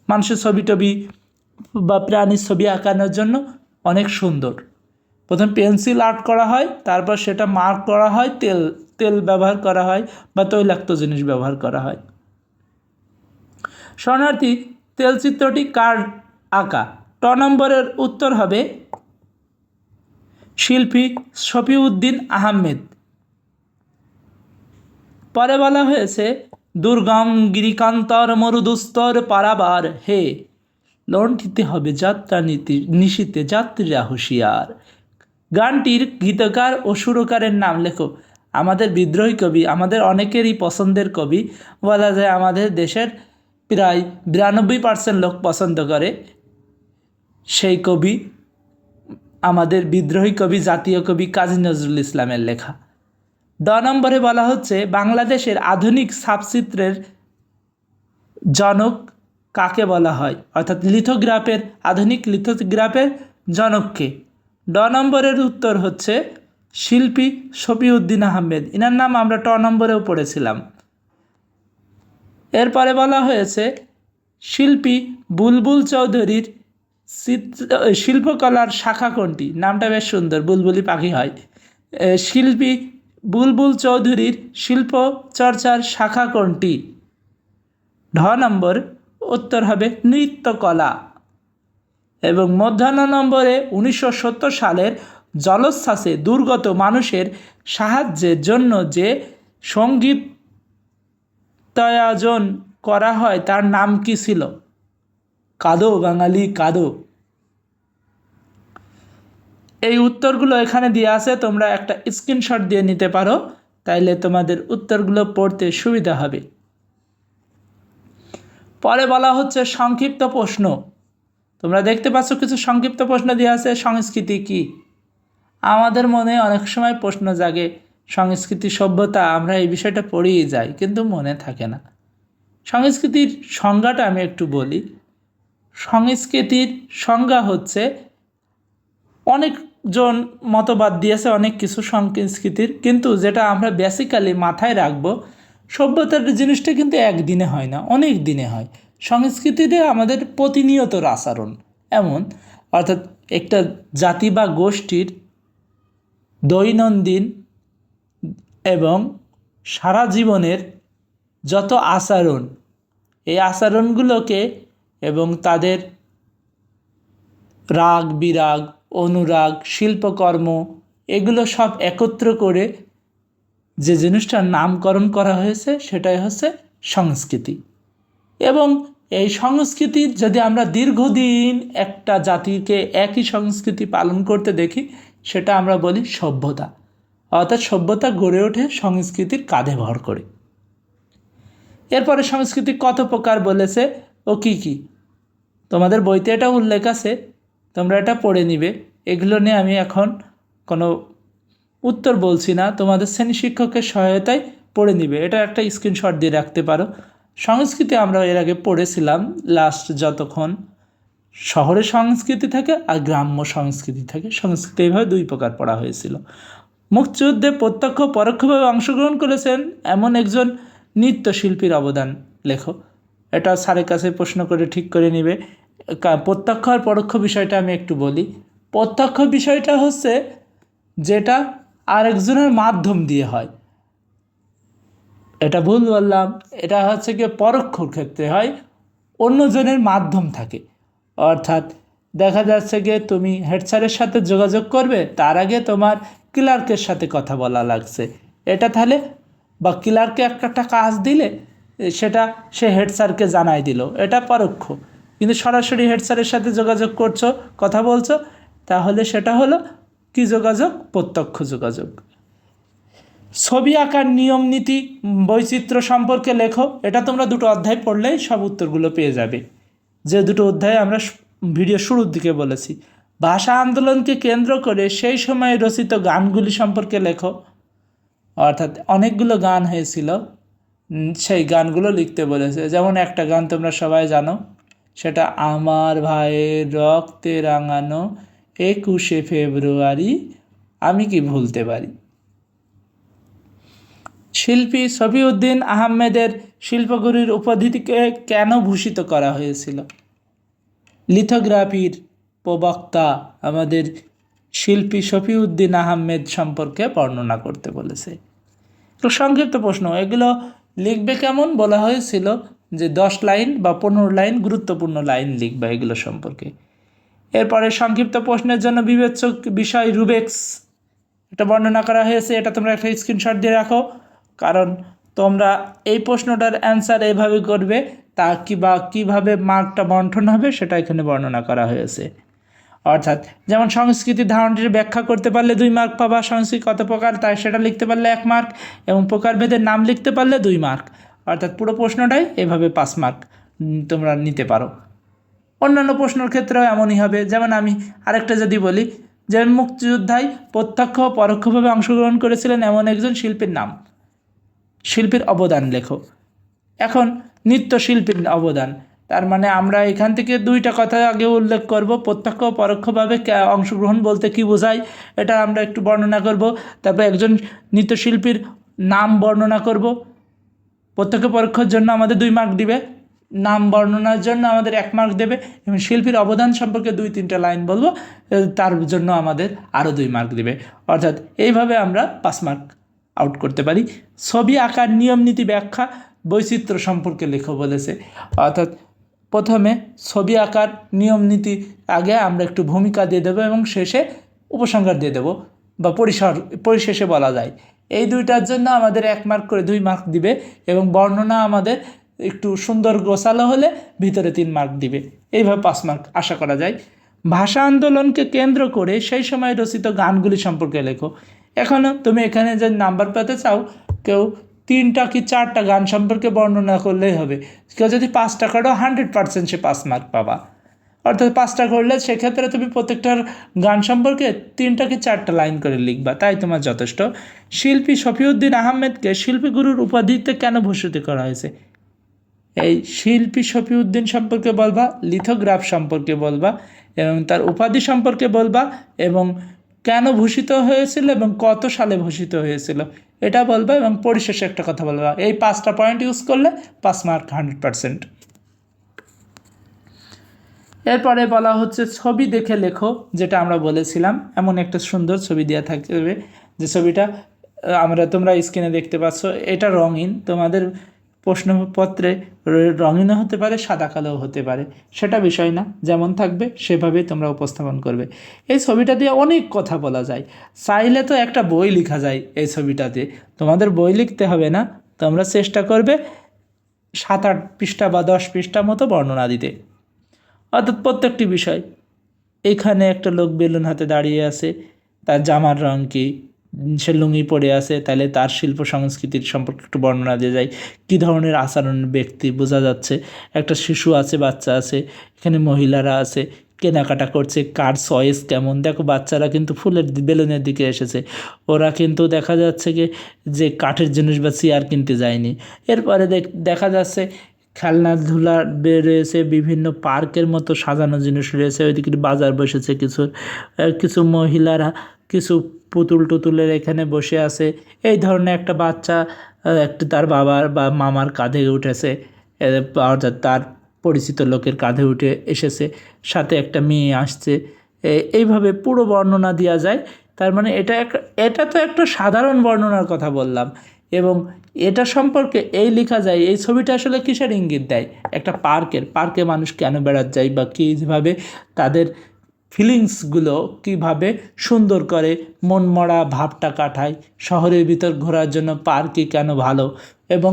মানুষের ছবি টবি বা প্রাণীর ছবি আঁকানোর জন্য অনেক সুন্দর। প্রথম পেন্সিল আর্ট করা হয়, তারপর সেটা মার্ক করা হয়, তেল তেল ব্যবহার করা হয় বা তৈলাক্ত জিনিস ব্যবহার করা হয়। শরণার্থী তেলচিত্রটি কার আঁকা? ট নম্বরের উত্তর হবে শিল্পী শফিউদ্দীন আহমেদ। পরে বলা হয়েছে দুর্গম গিরিকান্তর মরুদুস্তর পারাবার হে, লণ্ঠিতে হবে যাত্রা নীতি নিশীতে যাত্রীরা হুঁশিয়ার। গানটির গীতকার ও সুরকারের নাম লেখো। আমাদের বিদ্রোহী কবি, আমাদের অনেকেরই পছন্দের কবি, বলা যায় আমাদের দেশের প্রায় 92% লোক পছন্দ করে সেই কবি আমাদের বিদ্রোহী কবি, জাতীয় কবি কাজী নজরুল ইসলামের লেখা। ড নম্বরে বলা হচ্ছে বাংলাদেশের আধুনিক ছাপচিত্রের জনক কাকে বলা হয়, অর্থাৎ লিথোগ্রাফের, আধুনিক লিথোগ্রাফের জনককে? ড নম্বরের উত্তর হচ্ছে শিল্পী শফিউদ্দীন আহমেদ। এনার নাম আমরা ট নম্বরেও পড়েছিলাম। এরপরে বলা হয়েছে শিল্পী বুলবুল চৌধুরীর শিল্পকলার শাখা কোনটি? নামটা বেশ সুন্দর, বুলবুলি পাখি হয়। শিল্পী বুলবুল চৌধুরীর শিল্প চর্চার শাখা কোনটি? ঢ নম্বর উত্তর হবে নৃত্যকলা। এবং মধ্যাহ্ন নম্বরে 1970 সালের জলোচ্ছ্বাসে দুর্গত মানুষের সাহায্যের জন্য যে সঙ্গীতায়োজন করা হয় তার নাম কি ছিল? কাঁদো বাঙালি কাঁদো। এই উত্তরগুলো এখানে দিয়ে আছে, তোমরা একটা স্ক্রিনশট দিয়ে নিতে পারো, তাইলে তোমাদের উত্তরগুলো পড়তে সুবিধা হবে। পরে বলা হচ্ছে সংক্ষিপ্ত প্রশ্ন। তোমরা দেখতে পাচ্ছ কিছু সংক্ষিপ্ত প্রশ্ন দিয়ে আছে। সংস্কৃতি কি? আমাদের মনে অনেক সময় প্রশ্ন জাগে, সংস্কৃতি সভ্যতা, আমরা এই বিষয়টা পড়েই যাই কিন্তু মনে থাকে না। সংস্কৃতির সংজ্ঞাটা আমি একটু বলি। সংস্কৃতির সংজ্ঞা হচ্ছে, অনেকজন মতবাদ দিয়েছে অনেক কিছু সংস্কৃতির, কিন্তু যেটা আমরা বেসিক্যালি মাথায় রাখবো, সভ্যতার জিনিসটা কিন্তু একদিনে হয় না, অনেক দিনে হয়। সংস্কৃতিতে আমাদের প্রতিনিয়তর আচরণ এমন, অর্থাৎ একটা জাতি বা গোষ্ঠীর দৈনন্দিন এবং সারা জীবনের যত আচরণ, এই আচরণগুলোকে এবং তাদের রাগ বিরাগ, অনুরাগ, শিল্পকর্ম, এগুলো সব একত্র করে যে জিনিসটার নামকরণ করা হয়েছে সেটাই হচ্ছে সংস্কৃতি। এবং এই সংস্কৃতির যদি আমরা দীর্ঘদিন একটা জাতিকে একই সংস্কৃতি পালন করতে দেখি, সেটা আমরা বলি সভ্যতা। অর্থাৎ সভ্যতা গড়ে ওঠে সংস্কৃতির কাঁধে ভর করে। এরপরে সংস্কৃতি কত প্রকার বলেছে ও কি কি, তোমাদের বইতে এটা উল্লেখ আছে, তোমরা এটা পড়ে নিবে। এগুলো নিয়ে আমি এখন কোনো উত্তর বলছি না, তোমাদের শ্রেণী শিক্ষকের সহায়তায় পড়ে নিবে। এটা একটা স্ক্রিনশট দিয়ে রাখতে পারো। সংস্কৃতি আমরা এর আগে পড়েছিলাম লাস্ট, যতক্ষণ শহরের সংস্কৃতি থাকে আর গ্রাম্য সংস্কৃতি থাকে। সংস্কৃতি এইভাবে দুই প্রকার পড়া হয়েছিল। মুক্তিযুদ্ধে প্রত্যক্ষ পরোক্ষভাবে অংশগ্রহণ করেছেন এমন একজন নৃত্যশিল্পীর অবদান লেখো। এটা স্যারের কাছে প্রশ্ন করে ঠিক করে নিবে। প্রত্যক্ষ আর পরোক্ষ বিষয়টা আমি একটু বলি। প্রত্যক্ষ বিষয়টা হচ্ছে যেটা আরেকজনের মাধ্যম দিয়ে হয়, এটা ভুল বললাম। এটা হচ্ছে কি পরোক্ষ ক্ষেত্রে হয়, অন্যজনের মাধ্যম থাকে। অর্থাৎ দেখা যাচ্ছে গিয়ে তুমি হেড স্যারের সাথে যোগাযোগ করবে, তার আগে তোমার ক্লার্কের সাথে কথা বলা লাগছে, এটা তাহলে, বা ক্লার্কে একটা কাজ দিলে সেটা সে হেড স্যারকে জানাই দিল, এটা পরোক্ষ। কিন্তু সরাসরি হেড স্যারের সাথে যোগাযোগ করছো, কথা বলছো, তাহলে সেটা হলো কি যোগাযোগ? প্রত্যক্ষ যোগাযোগ। ছবি আঁকার নিয়ম নীতি বৈচিত্র্য সম্পর্কে লেখো। এটা তোমরা দুটো অধ্যায় পড়লেই সব উত্তরগুলো পেয়ে যাবে, যে দুটো অধ্যায় আমরা ভিডিও শুরুর দিকে বলেছি। ভাষা আন্দোলনকে কেন্দ্র করে সেই সময়ে রচিত গানগুলি সম্পর্কে লেখো। অর্থাৎ অনেকগুলো গান হয়েছিল, সেই গানগুলো লিখতে বলেছে। যেমন একটা গান তোমরা সবাই জানো, সেটা আমার ভাইয়ের রক্তে রাঙানো 21শে ফেব্রুয়ারি আমি কি ভুলতে পারি। শিল্পী শফিউদ্দীন আহমেদের শিল্পগুরুর উপাধিকে কেন ভূষিত করা হয়েছিল? লিথোগ্রাফির প্রবক্তা আমাদের শিল্পী শফিউদ্দীন আহমেদ সম্পর্কে বর্ণনা করতে বলেছে। তো সংক্ষিপ্ত প্রশ্ন, এগুলো লিখবে কেমন বলা হয়েছিল যে 10 লাইন বা 15 লাইন গুরুত্বপূর্ণ লাইন লিখবে এগুলো সম্পর্কে। এরপরে সংক্ষিপ্ত প্রশ্নের জন্য বিবেচ্য বিষয় রুবেক্স এটা বর্ণনা করা হয়েছে। এটা তোমরা একটা স্ক্রিনশট দিয়ে রাখো, কারণ তোমরা এই প্রশ্নটার অ্যান্সার এইভাবে করবে, তা কীভাবে মার্কটা বন্টন হবে সেটা এখানে বর্ণনা করা হয়েছে। অর্থাৎ যেমন সংস্কৃতির ধারণটির ব্যাখ্যা করতে পারলে 2 মার্ক পাবা, সংস্কৃতি কত প্রকার তাই সেটা লিখতে পারলে 1 মার্ক, এবং প্রকারভেদের নাম লিখতে পারলে 2 মার্ক। অর্থাৎ পুরো প্রশ্নটাই এভাবে 5 মার্ক তোমরা নিতে পারো। অন্যান্য প্রশ্নের ক্ষেত্রেও এমনই হবে। যেমন আমি আরেকটা যদি বলি, যেমন মুক্তিযোদ্ধায় প্রত্যক্ষ ও পরোক্ষভাবে অংশগ্রহণ করেছিলেন এমন একজন শিল্পীর নাম, শিল্পীর অবদান লেখো। এখন নৃত্যশিল্পীর অবদান, তার মানে আমরা এখান থেকে 2টা কথা আগে উল্লেখ করব। প্রত্যক্ষ ও পরোক্ষভাবে অংশগ্রহণ বলতে কি বোঝায় এটা আমরা একটু বর্ণনা করব। তারপর একজন নৃত্যশিল্পীর নাম বর্ণনা করব। প্রত্যক্ষ পরোক্ষের জন্য আমাদের 2 মার্ক দিবে, নাম বর্ণনার জন্য আমাদের 1 মার্ক দেবে, এবং শিল্পীর অবদান সম্পর্কে 2-3টা লাইন বলবো, তার জন্য আমাদের আরও 2 মার্ক দেবে। অর্থাৎ এইভাবে আমরা 5 মার্ক আউট করতে পারি। ছবি আঁকার নিয়ম নীতি ব্যাখ্যা বৈচিত্র্য সম্পর্কে লেখো বলেছে। অর্থাৎ প্রথমে ছবি আঁকার নিয়ম নীতি আগে আমরা একটু ভূমিকা দিয়ে দেবো এবং শেষে উপসংহার দিয়ে দেবো বা পরিশেষে বলা যায়। এই 2টার জন্য আমাদের 1 মার্ক করে 2 মার্ক দিবে, এবং বর্ণনা আমাদের একটু সুন্দর গোছালো হলে ভিতরে 3 মার্ক দিবে। এইভাবে 5 মার্ক আশা করা যায়। ভাষা আন্দোলনকে কেন্দ্র করে সেই সময় রচিত গানগুলি সম্পর্কে লেখো। এখনও তুমি এখানে যে নাম্বার পেতে চাও, কেউ 3টা কি 4টা গান সম্পর্কে বর্ণনা করলেই হবে। কেউ যদি 5টা করো 100% সে 5 মার্ক পাবা। অর্থাৎ 5টা করলে সেক্ষেত্রে তুমি প্রত্যেকটার গান সম্পর্কে 3টা কি 4টা লাইন করে লিখবা, তাই তোমার যথেষ্ট। শিল্পী শফিউদ্দীন আহমেদকে শিল্পীগুরুর উপাধিতে কেন ভূষিত করা হয়েছে? এই শিল্পী শফিউদ্দীন সম্পর্কে বলবা, লিথোগ্রাফ সম্পর্কে বলবা, এবং তার উপাধি সম্পর্কে বলবা, এবং কেন ভূষিত হয়েছিল এবং কত সালে ভূষিত হয়েছিল এটা বলবা, এবং পরিশেষে একটা কথা বলবা। এই 5টা পয়েন্ট ইউজ করলে 5 মার্ক 100%। এরপরে বলা হচ্ছে ছবি দেখে লেখো, যেটা আমরা বলেছিলাম। এমন একটা সুন্দর ছবি দেওয়া থাকবে, যে ছবিটা তোমরা স্ক্রিনে দেখতে পাচ্ছ। এটা রঙিন, তোমাদের প্রশ্নপত্রে রঙিনও হতে পারে, সাদা কালোও হতে পারে, সেটা বিষয় না, যেমন থাকবে সেভাবেই তোমরা উপস্থাপন করবে। এই ছবিটা দিয়ে অনেক কথা বলা যায়, চাইলে তো একটা বই লেখা যায় এই ছবিটাতে। তোমাদের বই লিখতে হবে না, তোমরা চেষ্টা করবে 7-8 পৃষ্ঠা বা 10 পৃষ্ঠা মতো বর্ণনা দিতে। অর্থাৎ প্রত্যেকটি বিষয়। এখানে একটা লোক বেলুন হাতে দাঁড়িয়ে আছে, তার জামার রং কী, সে লুঙ্গি পরে আছে, তাহলে তার শিল্প সংস্কৃতির সম্পর্কে একটু বর্ণনা দিয়ে যায়। কী ধরনের আচরণ ব্যক্তি বোঝা যাচ্ছে। একটা শিশু আছে, বাচ্চা আছে, এখানে মহিলারা আছে, কেনাকাটা করছে, কার চয়েস কেমন। দেখো বাচ্চারা কিন্তু ফুলের বেলুনের দিকে এসেছে, ওরা কিন্তু দেখা যাচ্ছে যে কাঠের জিনিস বা চেয়ার কিনতে যায়নি। এরপরে দেখা যাচ্ছে খেলনাধুলা রয়েছে, বিভিন্ন পার্কের মতো সাজানো জিনিস রয়েছে, ওইদিকে বাজার বসেছে, কিছু মহিলারা কিছু পুতুল টুতুলের এখানে বসে আছে। এই ধরনের একটা বাচ্চা একটু তার বাবার বা মামার কাঁধে উঠেছে, অর্থাৎ তার পরিচিত লোকের কাঁধে উঠে এসেছে, সাথে একটা মেয়ে আসছে। এইভাবে পুরো বর্ণনা দেওয়া যায়। তার মানে এটা তো একটা সাধারণ বর্ণনার কথা বললাম, এবং এটা সম্পর্কে এই লেখা যায়। এই ছবিটা আসলে কিসের ইঙ্গিত দেয়? একটা পার্কে মানুষ কেন বেড়াতে যায়, বা কীভাবে তাদের ফিলিংসগুলো কীভাবে সুন্দর করে মনমরা ভাবটা কাটায়। শহরের ভিতর ঘোরার জন্য পার্কই কেন ভালো, এবং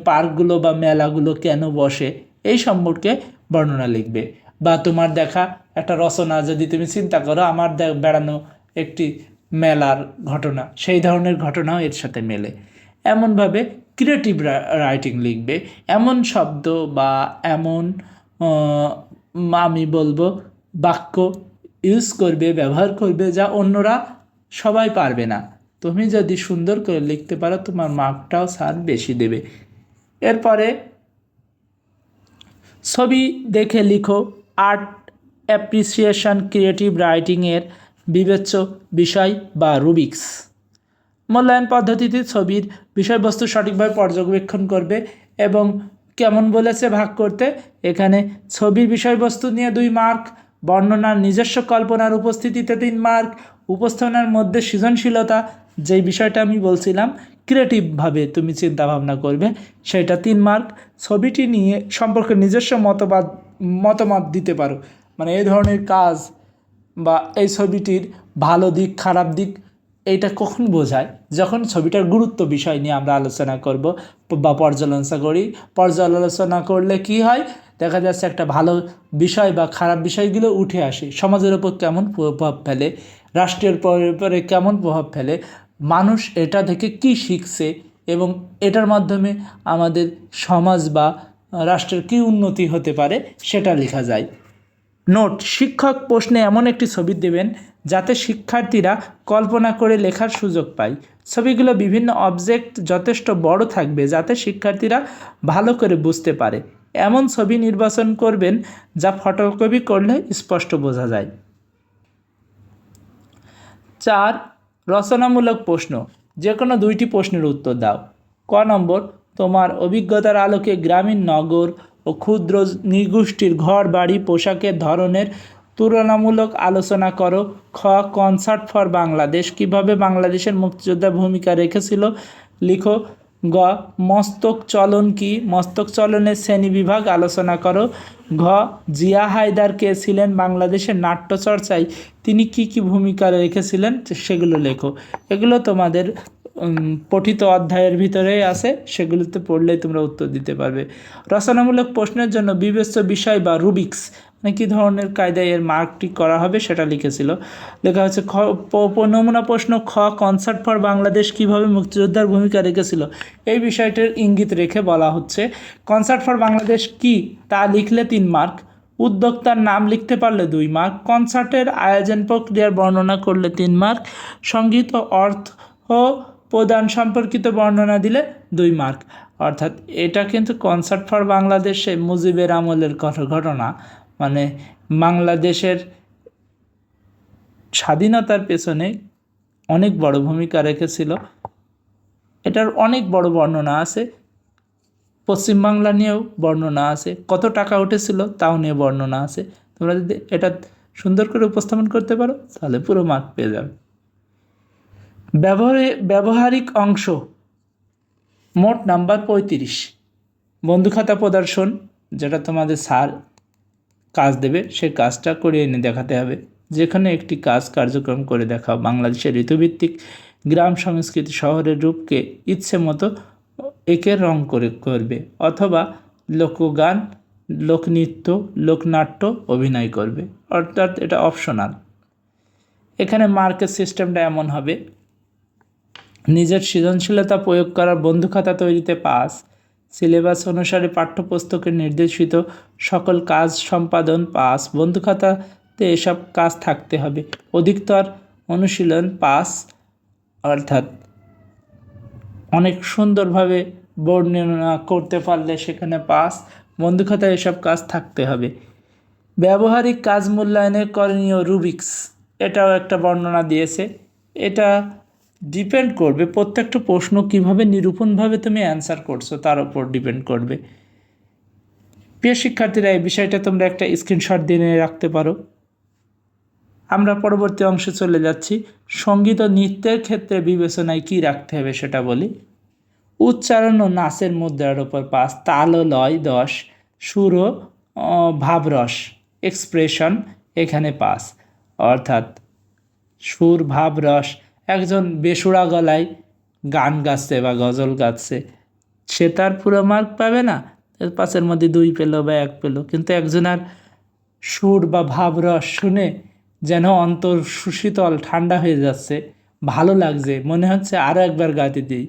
পার্কগুলো বা মেলাগুলো কেন বসে, এই সম্পর্কে বর্ণনা লিখবে। বা তোমার দেখা একটা রচনা যদি তুমি চিন্তা করো, আমার বেড়ানো একটি মেলার ঘটনা, সেই ধরনের ঘটনাও এর সাথে মেলে। এমনভাবে ক্রিয়েটিভ রাইটিং লিখবে। এমন শব্দ বা এমন আমি বলবো বাক্য ইউজ করবে, ব্যবহার করবে, যা অন্যরা সবাই পারবে না। তুমি যদি সুন্দর করে লিখতে পারো, তোমার মার্কটাও স্যার বেশি দেবে। এরপরে ছবি দেখে লিখো। আর্ট অ্যাপ্রিসিয়েশন ক্রিয়েটিভ রাইটিংয়ের বিবেচ্য বিষয় বা রুবিক্স। মূল্যায়ন পদ্ধতিতে ছবির বিষয়বস্তু সঠিকভাবে পর্যবেক্ষণ করবে এবং কেমন বলেছে ভাগ করতে, এখানে ছবির বিষয়বস্তু নিয়ে 2 মার্ক, বর্ণনার নিজস্ব কল্পনার উপস্থিতিতে 3 মার্ক, উপস্থাপনার মধ্যে সৃজনশীলতা যেই বিষয়টা আমি বলছিলাম ক্রিয়েটিভভাবে তুমি চিন্তা ভাবনা করবে সেটা 3 মার্ক, ছবিটি নিয়ে সম্পর্কে নিজস্ব মতামত দিতে পারো, মানে এই ধরনের কাজ বা এই ছবিটির ভালো দিক খারাপ দিক এইটা কখন বোঝায়, যখন ছবিটার গুরুত্ব বিষয় নিয়ে আমরা আলোচনা করব বা পর্যালোচনা করলে কি হয়, দেখা যাচ্ছে একটা ভালো বিষয় বা খারাপ বিষয়গুলো উঠে আসে, সমাজের ওপর কেমন প্রভাব ফেলে, রাষ্ট্রের উপরে কেমন প্রভাব ফেলে, মানুষ এটা থেকে কি শিখছে এবং এটার মাধ্যমে আমাদের সমাজ বা রাষ্ট্রের কী উন্নতি হতে পারে সেটা লেখা যায়। নোট: শিক্ষক প্রশ্নে এমন একটি ছবি দেবেন যাতে শিক্ষার্থীরা কল্পনা করে লেখার সুযোগ পায়। ছবিগুলো বিভিন্ন অবজেক্ট যথেষ্ট বড় থাকবে যাতে শিক্ষার্থীরা ভালো করে বুঝতে পারে। এমন ছবি নির্বাচন করবেন যা ফটোকপি করলে স্পষ্ট বোঝা যায়। 4. রচনামূলক প্রশ্ন: যে কোনো 2টি প্রশ্নের উত্তর দাও। ক নম্বর: তোমার অভিজ্ঞতার আলোকে গ্রামীণ, নগর ও ক্ষুদ্র নৃগোষ্ঠীর ঘর বাড়ি পোশাকের ধরনের তুলনামূলক আলোচনা করো। খ. কনসার্ট ফর বাংলাদেশ কীভাবে বাংলাদেশের মুক্তিযোদ্ধার ভূমিকা রেখেছিল লিখো। গ. মস্তক চলন কি, মস্তক চলনের শ্রেণীবিভাগ আলোচনা করো। ঘ. জিয়া হায়দার কে ছিলেন বাংলাদেশের নাট্যচর্চায়, তিনি কি কি ভূমিকা রেখেছিলেন সেগুলো লেখো। এগুলো তোমাদের পঠিত অধ্যায়ের ভিতরেই আছে, সেগুলোতে পড়লেই তোমরা উত্তর দিতে পারবে। রচনামূলক প্রশ্নের জন্য বিবেচ্য বিষয় বা রুবিক্স মানে কী ধরনের কায়দায় এর মার্কটি করা হবে সেটা লিখেছিল। লেখা হচ্ছে নমুনা প্রশ্ন: খ. কনসার্ট ফর বাংলাদেশ কীভাবে মুক্তিযোদ্ধার ভূমিকা রেখেছিল, এই বিষয়টির ইঙ্গিত রেখে বলা হচ্ছে। কনসার্ট ফর বাংলাদেশ কি তা লিখলে 3 মার্ক, উদ্যোক্তার নাম লিখতে পারলে 2 মার্ক, কনসার্টের আয়োজন প্রক্রিয়ার বর্ণনা করলে 3 মার্ক, সঙ্গীত ও অর্থ প্রদান সম্পর্কিত বর্ণনা দিলে 2 মার্ক। অর্থাৎ এটা কিন্তু কনসার্ট ফর বাংলাদেশে মুজিবের আমলের ঘটনা, মানে বাংলাদেশের স্বাধীনতার পেছনে অনেক বড় ভূমিকা রেখেছিল, এটার অনেক বড় বর্ণনা আছে। পশ্চিমবাংলা নিয়েও বর্ণনা আছে, কত টাকা উঠেছিল তাও নিয়ে বর্ণনা আছে। তোমরা যদি এটা সুন্দর করে উপস্থাপন করতে পারো তাহলে পুরো মার্ক পেয়ে যাবে। ব্যবহারিক অংশ মোট নাম্বার 35। বন্ধুখাতা প্রদর্শন, যেটা তোমাদের স্যার কাজ দেবে সেই কাজটা করে এনে দেখাতে হবে। যেখানে একটি কাজ কার্যক্রম করে দেখাও। বাংলাদেশের ঋতুভিত্তিক গ্রাম সংস্কৃতি শহরের রূপকে ইচ্ছে মতো একে রং করবে, অথবা লোকগান, লোকনৃত্য, লোকনাট্য অভিনয় করবে, অর্থাৎ এটা অপশনাল। এখানে মার্কের সিস্টেমটা এমন হবে: নিজের সৃজনশীলতা প্রয়োগ করার বন্ধুখাতা তৈরিতে পাস, সিলেবাস অনুসারে পাঠ্যপুস্তকে নির্দেশিত সকল কাজ সম্পাদন পাস, বন্ধুখাতাতে এসব কাজ থাকতে হবে। অধিকতর অনুশীলন পাস, অর্থাৎ অনেক সুন্দরভাবে বর্ণনা করতে পারলে সেখানে পাস, বন্ধুখাতায় এসব কাজ থাকতে হবে। ব্যবহারিক কাজ মূল্যায়নের করণীয় রুবিক্স, এটাও একটা বর্ণনা দিয়েছে। এটা ডিপেন্ড করবে প্রত্যেকটা প্রশ্ন কীভাবে নিরূপণভাবে তুমি অ্যান্সার করছো তার উপর ডিপেন্ড করবে। প্রিয় শিক্ষার্থীরা, এই বিষয়টা তোমরা একটা স্ক্রিনশট দিয়ে রাখতে পারো। আমরা পরবর্তী অংশে চলে যাচ্ছি। সঙ্গীত ও নৃত্যের ক্ষেত্রে বিবেচনায় কী রাখতে হবে সেটা বলি। উচ্চারণ ও নাচের মুদ্রার ওপর পাস, তাল ও লয় 10, সুর ও ভাবরস এক্সপ্রেশন এখানে পাস, অর্থাৎ সুর ভাবরস, একজন বেসুরা গলায় গান গাচ্ছে বা গজল গাচ্ছে সে তার পুরো মার্ক পাবে না, 5-এর মধ্যে 2 পেলো বা 1 পেলো, কিন্তু একজনের সুর বা ভাবরস শুনে যেন অন্তর সুশীতল ঠান্ডা হয়ে যাচ্ছে, ভালো লাগছে, মনে হচ্ছে আরও একবার গাইতে দিই,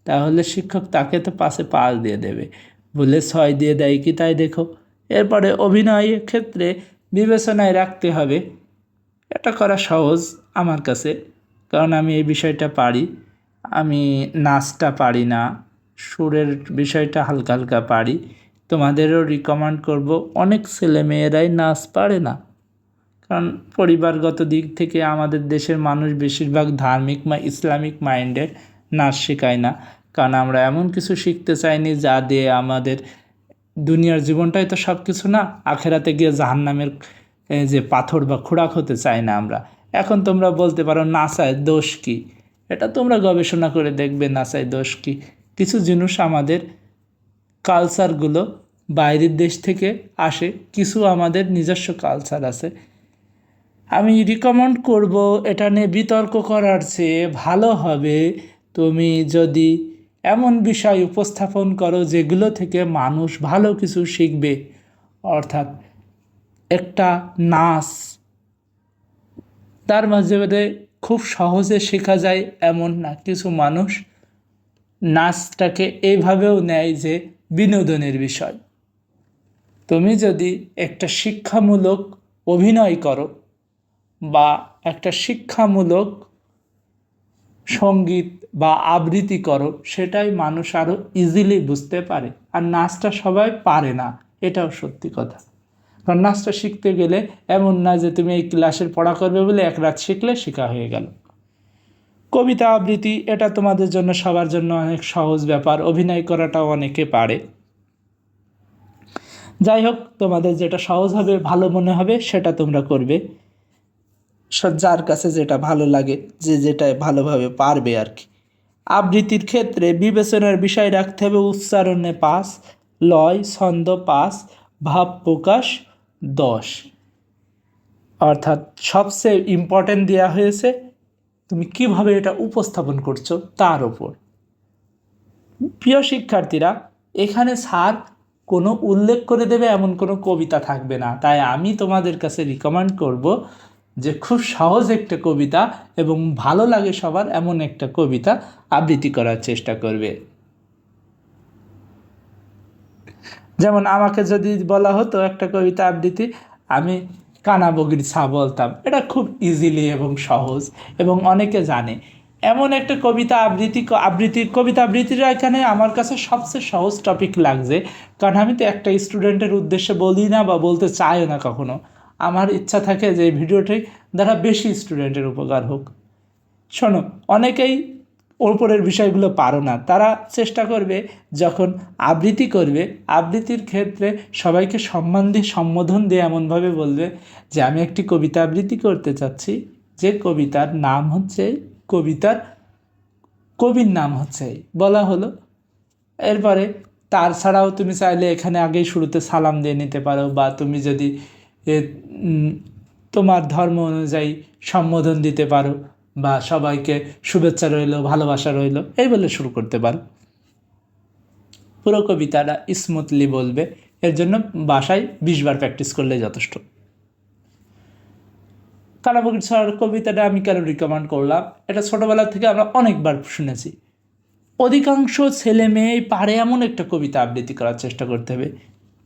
তাহলে শিক্ষক তাকে তো 5 দিয়ে দেবে, বলে 6 দিয়ে দেয় কি তাই দেখো। এরপরে অভিনয়ের ক্ষেত্রে বিবেচনায় রাখতে হবে। এটা করা সহজ আমার কাছে, কারণ আমি এই বিষয়টা পারি। আমি নাচটা পারি না, সুরের বিষয়টা হালকা হালকা পারি। তোমাদেরও রিকমেন্ড করব, অনেক ছেলেমেয়েরাই নাচ পারে না, কারণ পরিবারগত দিক থেকে আমাদের দেশের মানুষ বেশিরভাগ ধার্মিক ইসলামিক মাইন্ডেড, নাচ শেখাই না, কারণ আমরা এমন কিছু শিখতে চাইনি যা দিয়ে আমাদের দুনিয়ার জীবনটাই তো সব কিছু না, আখেরাতে গিয়ে জাহান্নামের যে পাথর বা খোরাক হতে চাই না আমরা। এখন তোমরা বলতে পারো নাচায় দোষ কী? এটা তোমরা গবেষণা করে দেখবে নাচায় দোষ কী। কিছু জিনিস আমাদের কালচারগুলো বাইরের দেশ থেকে আসে, কিছু আমাদের নিজস্ব কালচার আছে। আমি রিকমেন্ড করব এটা নিয়ে বিতর্ক করার চেয়ে ভালো হবে তুমি যদি এমন বিষয় উপস্থাপন করো যেগুলো থেকে মানুষ ভালো কিছু শিখবে। অর্থাৎ একটা নাচ তার মাঝে মাঝে খুব সহজে শেখা যায় এমন না, কিছু মানুষ নাচটাকে এইভাবেও নেয় যে বিনোদনের বিষয়। তুমি যদি একটা শিক্ষামূলক অভিনয় করো বা একটা শিক্ষামূলক সঙ্গীত বা আবৃত্তি করো, সেটাই মানুষ আরও ইজিলি বুঝতে পারে। আর নাচটা সবাই পারে না, এটাও সত্যি কথা। কারণ নাচটা শিখতে গেলে এমন না যে তুমি এই ক্লাসের পড়া করবে বলে এক রাত শিখলে শেখা হয়ে গেল। কবিতা আবৃত্তি এটা তোমাদের জন্য সবার জন্য অনেক সহজ ব্যাপার, অভিনয় করাটাও অনেকে পারে। যাই হোক, তোমাদের যেটা সহজ হবে, ভালো মনে হবে, সেটা তোমরা করবে। যার কাছে যেটা ভালো লাগে, যে যেটা ভালোভাবে পারবে আর কি। আবৃত্তির ক্ষেত্রে বিবেচনার বিষয় রাখতে হবে উচ্চারণে 5, লয় ছন্দ 5, ভাব প্রকাশ 10। অর্থাৎ সবচেয়ে ইম্পর্টেন্ট দেওয়া হয়েছে তুমি কিভাবে এটা উপস্থাপন করছো তার ওপর। প্রিয় শিক্ষার্থীরা, এখানে স্যার কোনো উল্লেখ করে দেবে এমন কোনো কবিতা থাকবে না, তাই আমি তোমাদের কাছে রিকমেন্ড করব যে খুব সহজ একটা কবিতা এবং ভালো লাগে সবার এমন একটা কবিতা আবৃত্তি করার চেষ্টা করবে। যেমন আমাকে যদি বলা হতো একটা কবিতা আবৃত্তি, আমি কানা বগির ছা বলতাম। এটা খুব ইজিলি এবং সহজ এবং অনেকে জানে এমন একটা কবিতা আবৃত্তিটা এখানে আমার কাছে সবচেয়ে সহজ টপিক লাগছে, কারণ আমি তো একটা স্টুডেন্টের উদ্দেশ্যে বলি না বা বলতে চাইও না কখনো। আমার ইচ্ছা থাকে যে এই ভিডিওটি দ্বারা বেশি স্টুডেন্টের উপকার হোক। শোনো, অনেকেই ওপরের বিষয়গুলো পারো না, তারা চেষ্টা করবে যখন আবৃত্তি করবে, আবৃত্তির ক্ষেত্রে সবাইকে সম্বোধন দিয়ে এমনভাবে বলবে যে আমি একটি কবিতা আবৃত্তি করতে চাচ্ছি, যে কবিতার নাম হচ্ছে, কবির নাম হচ্ছে বলা হলো। এরপরে তার ছাড়াও তুমি চাইলে এখানে আগেই শুরুতে সালাম দিয়ে নিতে পারো, বা তুমি যদি তোমার ধর্ম অনুযায়ী সম্বোধন দিতে পারো, বা সবাইকে শুভেচ্ছা রইল, ভালোবাসা রইল, এই বলে শুরু করতে পারো। পুরো কবিতাটা স্মুথলি বলবে, এর জন্য বাসায় 20 বার প্র্যাকটিস করলে যথেষ্ট। কানাবগির ছড়ার কবিতাটা আমি কেন রিকমেন্ড করলাম, এটা ছোটোবেলা থেকে আমরা অনেকবার শুনেছি। অধিকাংশ ছেলে মেয়েই পারে এমন একটা কবিতা আবৃত্তি করার চেষ্টা করতে হবে।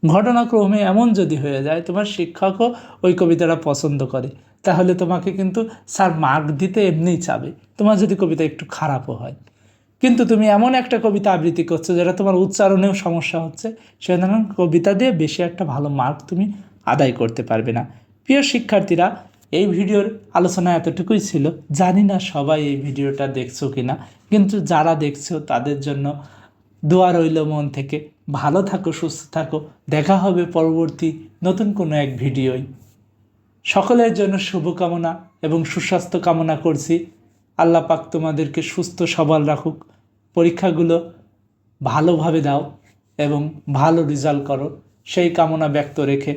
ঘটনাক্রমে এমন যদি হয়ে যায় তোমার শিক্ষকও ওই কবিতাটা পছন্দ করে, তাহলে তোমাকে কিন্তু স্যার মার্ক দিতে এমনিই চাবে, তোমার যদি কবিতা একটু খারাপও হয়। কিন্তু তুমি এমন একটা কবিতা আবৃত্তি করছো যেটা তোমার উচ্চারণেও সমস্যা হচ্ছে, সে ধরনের কবিতা দিয়ে বেশি একটা ভালো মার্ক তুমি আদায় করতে পারবে না। প্রিয় শিক্ষার্থীরা, এই ভিডিওর আলোচনা এতটুকুই ছিল। জানি না সবাই এই ভিডিওটা দেখছো কিনা, কিন্তু যারা দেখছো তাদের জন্য দোয়া রইল মন থেকে। ভালো থাকো, সুস্থ থাকো, দেখা হবে পরবর্তী নতুন কোনো এক ভিডিওয়। সকলের জন্য শুভকামনা এবং সুস্বাস্থ্য কামনা করছি। আল্লাহ পাক তোমাদেরকে সুস্থ সবল রাখুক, পরীক্ষাগুলো ভালোভাবে দাও এবং ভালো রেজাল্ট করো, সেই কামনা ব্যক্ত রেখে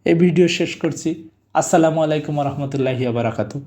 এই ভিডিও শেষ করছি। আসসালামু আলাইকুম ওয়া রাহমাতুল্লাহি ওয়া বারাকাতুহু।